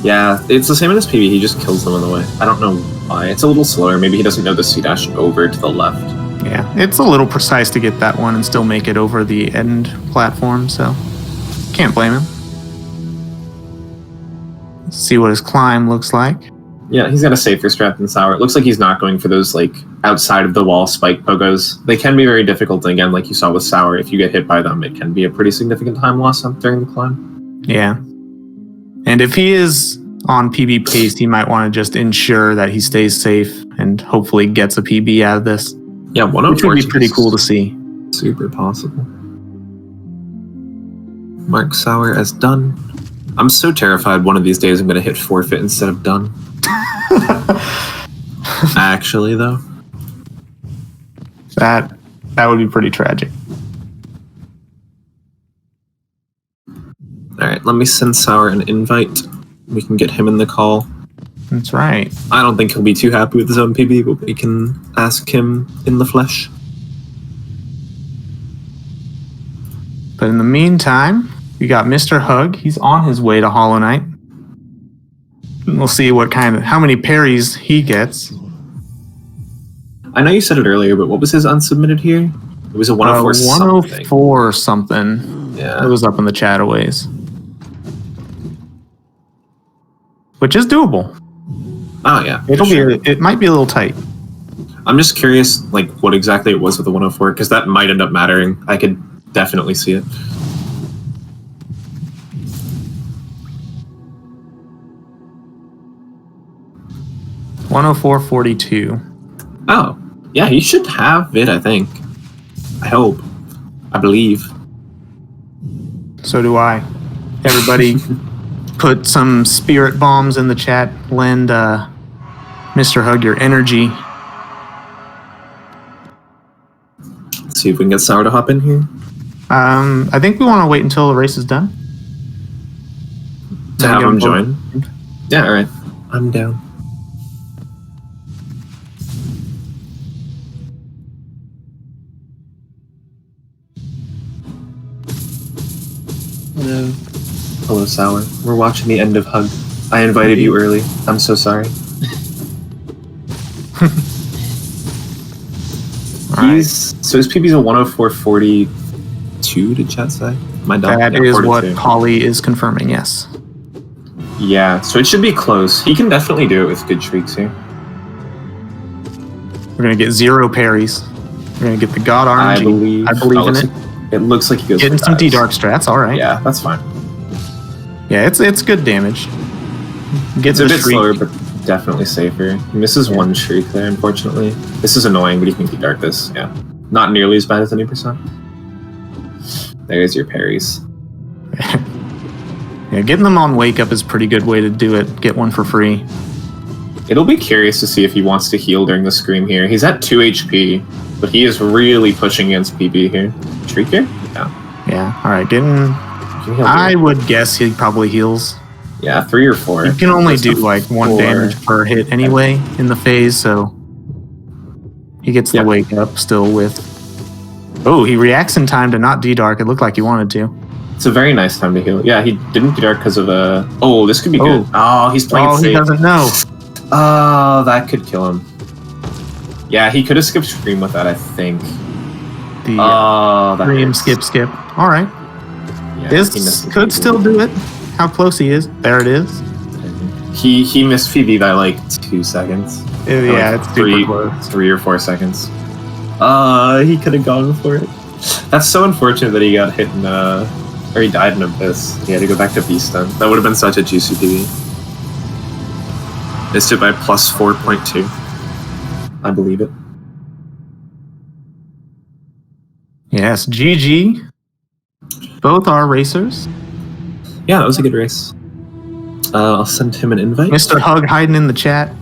Yeah, it's the same in his PB, he just kills them on the way. I don't know why. It's a little slower. Maybe he doesn't know the C-dash over to the left. Yeah, it's a little precise to get that one and still make it over the end platform, so can't blame him. Let's see what his climb looks like. Yeah, he's got a safer strat than Sour. It looks like he's not going for those, outside of the wall spike pogos. They can be very difficult, and again, like you saw with Sour, if you get hit by them, it can be a pretty significant time loss during the climb. Yeah. And if he is on PB pace, he might want to just ensure that he stays safe and hopefully gets a PB out of this. Yeah, 104 which would be pretty cool to see. Super possible. Mark Sour as done. I'm so terrified one of these days I'm going to hit forfeit instead of done. Actually, though. That would be pretty tragic. Alright, let me send Sour an invite. We can get him in the call. That's right. I don't think he'll be too happy with his own PB, but we can ask him in the flesh. But in the meantime, we got MrHug. He's on his way to Hollow Knight. We'll see how many parries he gets. I know you said it earlier, but what was his unsubmitted here? It was a 104 something. 104 something. Yeah. It was up in the chat a ways. Which is doable. Oh yeah. It might be a little tight. I'm just curious, like, what exactly it was with the 104, because that might end up mattering. I could definitely see it. $104.42. Oh, yeah, he should have it, I think. I hope. I believe. So do I. Everybody put some spirit bombs in the chat. Lend MrHug your energy. Let's see if we can get Sour to hop in here. I think we want to wait until the race is done. To have him join? Yeah, alright. I'm down. Hello. Hello, Sour. We're watching the end of Hug. I invited you early. I'm so sorry. So his PB's a 104.42 to chat say? Am I done? That yeah, is 42. what Holly is confirming, yes. Yeah, so it should be close. He can definitely do it with good streaks here. We're going to get 0 parries. We're going to get the God RNG. I believe in it. It looks like he goes Getting some D-Dark strats, alright. Yeah, that's fine. Yeah, it's good damage. It's a bit slower, but definitely safer. He misses one shriek there, unfortunately. This is annoying, but he can D-Dark this, yeah. Not nearly as bad as 20%. There's your parries. Yeah, getting them on Wake Up is a pretty good way to do it. Get one for free. It'll be curious to see if he wants to heal during the Scream here. He's at 2 HP, but he is really pushing against PB here. Shriek here? Yeah. Yeah, alright, I would guess he probably heals. Yeah, 3 or 4. You can only do like 1 damage per hit anyway in the phase, so he gets the Wake Up still with... Oh, he reacts in time to not D-Dark. It looked like he wanted to. It's a very nice time to heal. Yeah, he didn't D-Dark because of a... Oh, this could be good. Oh, he's playing safe. He doesn't know. Oh, that could kill him. Yeah, he could have skipped Scream with that, I think. That Scream, skip. Alright. Yeah, this could still do it. How close he is. There it is. He missed PB by like 2 seconds. Yeah, it's super close. 3 or 4 seconds. He could have gone for it. That's so unfortunate that he got hit in or he died in Abyss. He had to go back to Beast then. That would have been such a juicy PB. Missed it by plus 4.2. I believe it. Yes, GG. Both are racers. Yeah, that was a good race. I'll send him an invite. MrHug hiding in the chat.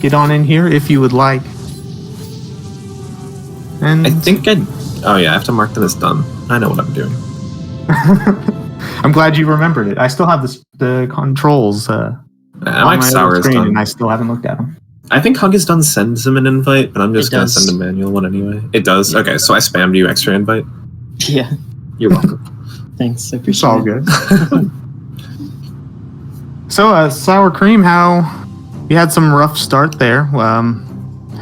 Get on in here if you would like. And I think oh yeah, I have to mark them as done. I know what I'm doing. I'm glad you remembered it. I still have the controls on my Sour screen, and I still haven't looked at them. I think Hug is done sends him an invite, but I'm just going to send a manual one anyway. It does? Yeah. Okay, so I spammed you extra invite? Yeah. You're welcome. Thanks, I appreciate it's all good. So, Sour Cream, you had some rough start there. How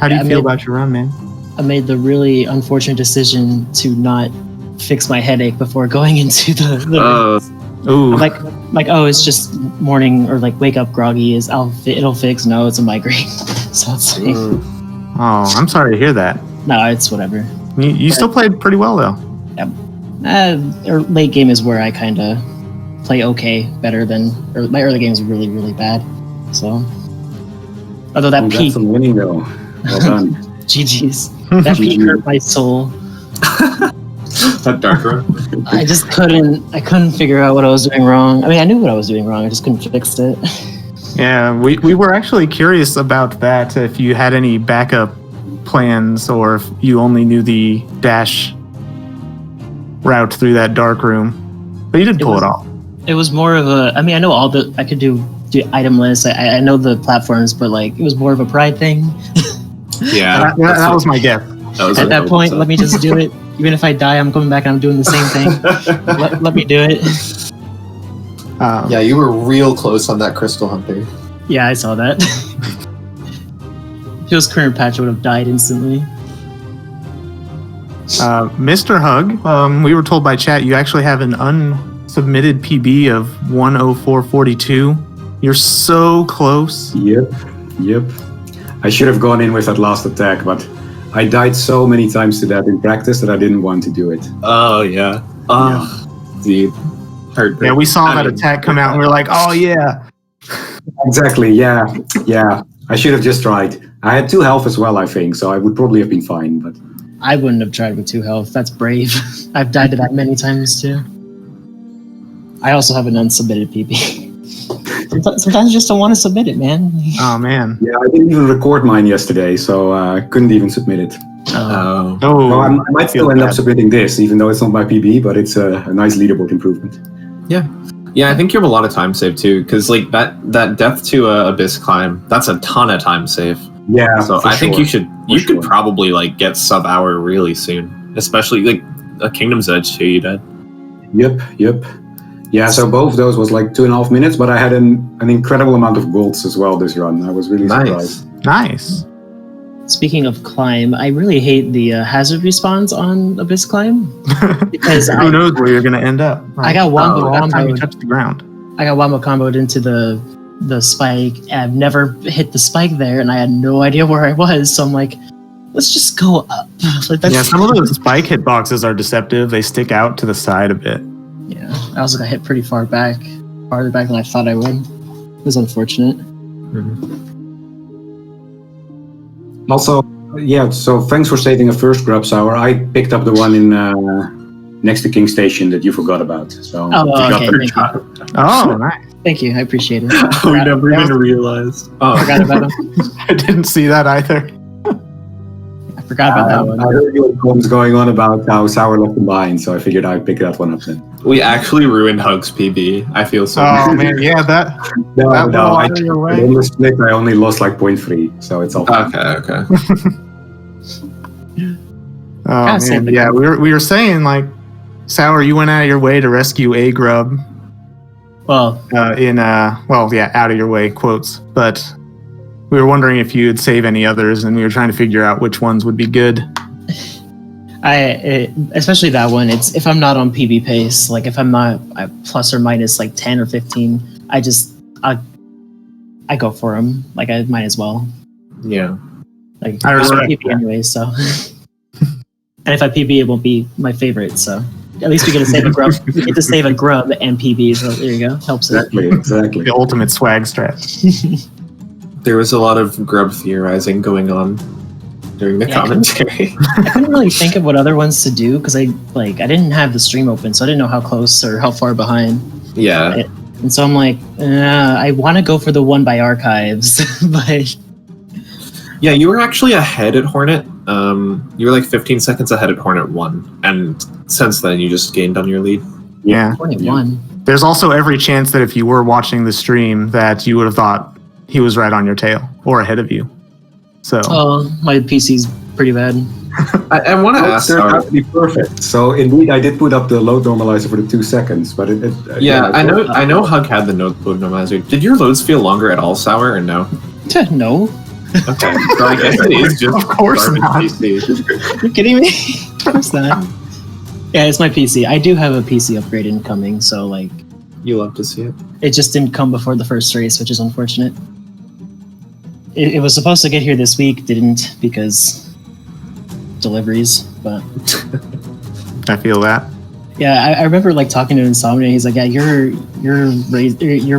do you feel about your run, man? I made the really unfortunate decision to not fix my headache before going into the Ooh. Like, it's just morning or like wake up groggy. It'll fix. No, it's a migraine. So it's like, oh, I'm sorry to hear that. No, it's whatever. You still played pretty well though. Yeah. Late game is where I kind of play better than. Or my early game is really, really bad. So, although that peak, some winning though. Well done. GG's. That peak hurt my soul. That dark run. I just couldn't figure out what I was doing wrong. I mean, I knew what I was doing wrong. I just couldn't fix it. Yeah, we were actually curious about that. If you had any backup plans, or if you only knew the dash route through that dark room, but you did pull it off. It was more of a. I mean, I know I could do item lists. I know the platforms, but like it was more of a pride thing. Yeah, that was my guess. At that point, let me just do it. Even if I die, I'm coming back and I'm doing the same thing. let me do it. Yeah, you were real close on that Crystal Hunter. Yeah, I saw that. it was current patch, I would have died instantly. MrHug, we were told by chat you actually have an unsubmitted PB of 104.42. You're so close. Yep. I should have gone in with that last attack, but I died so many times to that in practice that I didn't want to do it. Oh, yeah. Oh, dude. Heartbreak. Yeah, we saw that attack come out and we were like, oh yeah. Exactly, yeah. I should have just tried. I had 2 health as well, I think, so I would probably have been fine, but... I wouldn't have tried with 2 health. That's brave. I've died to that many times too. I also have an unsubmitted PB. Sometimes you just don't want to submit it, man. Oh man. Yeah, I didn't even record mine yesterday, so I couldn't even submit it. Oh. Well, I might still end up submitting this, even though it's not my PB, but it's a nice leaderboard improvement. Yeah, I think you have a lot of time save too, because like that death to Abyss climb, that's a ton of time save. Yeah, so I think you could probably like get sub hour really soon, especially like a Kingdom's Edge too. You did. Yep. Yeah, so both of those was like 2.5 minutes, but I had an incredible amount of golds as well this run. I was really surprised. Nice. Speaking of climb, I really hate the hazard respawns on Abyss Climb because who knows where you're gonna end up. Right? I got time you touch the ground. I got wombo comboed into the spike. And I've never hit the spike there, and I had no idea where I was. So I'm like, let's just go up. Yeah, some of those spike hitboxes are deceptive. They stick out to the side a bit. Yeah, I also got hit pretty farther back than I thought I would. It was unfortunate. Also, yeah, so thanks for saving a first grub sour. I picked up the one in next to King Station that you forgot about. So okay, thank you. Oh, nice. Thank you, I appreciate it. We never even realized. I forgot about him. I didn't see that either. I forgot about that one. I heard your comments going on about how sour left behind, so I figured I'd pick that one up then. We actually ruined Hug's PB. I feel so. Oh man, yeah, that. No, I way. I only lost like 0.3, so it's all fine. Okay. Oh man, yeah, we were saying like, Sour, you went out of your way to rescue a grub. Well, out of your way quotes, but we were wondering if you'd save any others, and we were trying to figure out which ones would be good. Especially that one. It's if I'm not on PB pace, like if I'm not plus or minus like 10 or 15, I go for them. Like I might as well. Yeah. Like I respect PB anyway, so. And if I PB, it won't be my favorite. So at least we get to save a grub. We get to save a grub and PB. So there you go. Helps exactly. The ultimate swag strat. There was a lot of grub theorizing going on during the commentary. I couldn't really think of what other ones to do because I didn't have the stream open, so I didn't know how close or how far behind. Yeah. And so I'm like, I want to go for the one by archives, but yeah, you were actually ahead at Hornet. You were like 15 seconds ahead at Hornet 1, and since then you just gained on your lead. Yeah. Hornet 1. There's also every chance that if you were watching the stream that you would have thought he was right on your tail or ahead of you. So my PC's pretty bad. I want to ask. It turned out to be perfect. So indeed, I did put up the load normalizer for the 2 seconds, but I know Hug had the load normalizer. Did your loads feel longer at all, Sour, or no? No. Okay, so I guess it is just of course not. PC. You're kidding me? Of course not. Yeah, it's my PC. I do have a PC upgrade incoming, so like. You love to see it. It just didn't come before the first race, which is unfortunate. It was supposed to get here this week, didn't because deliveries, but I feel that. Yeah, I remember like talking to Insomnia. He's like, "Yeah, your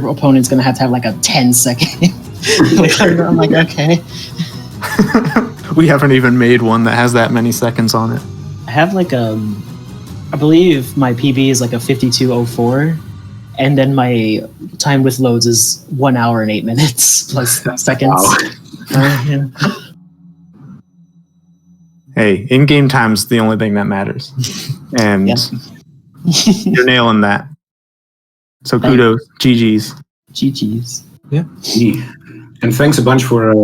opponent's gonna have to have like a 10-second." I'm like, okay. We haven't even made one that has that many seconds on it. I have like I believe my PB is like a 52:04. And then my time with loads is 1 hour and 8 minutes plus seconds. Wow. Hey, in-game time's the only thing that matters. And you're nailing that. So kudos. GG's. GG's. Yeah. And thanks a bunch for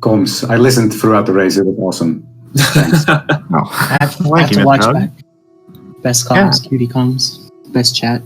comms. I listened throughout the race. It was awesome. Thanks. I have to watch back. Best comms, cutie comms, best chat.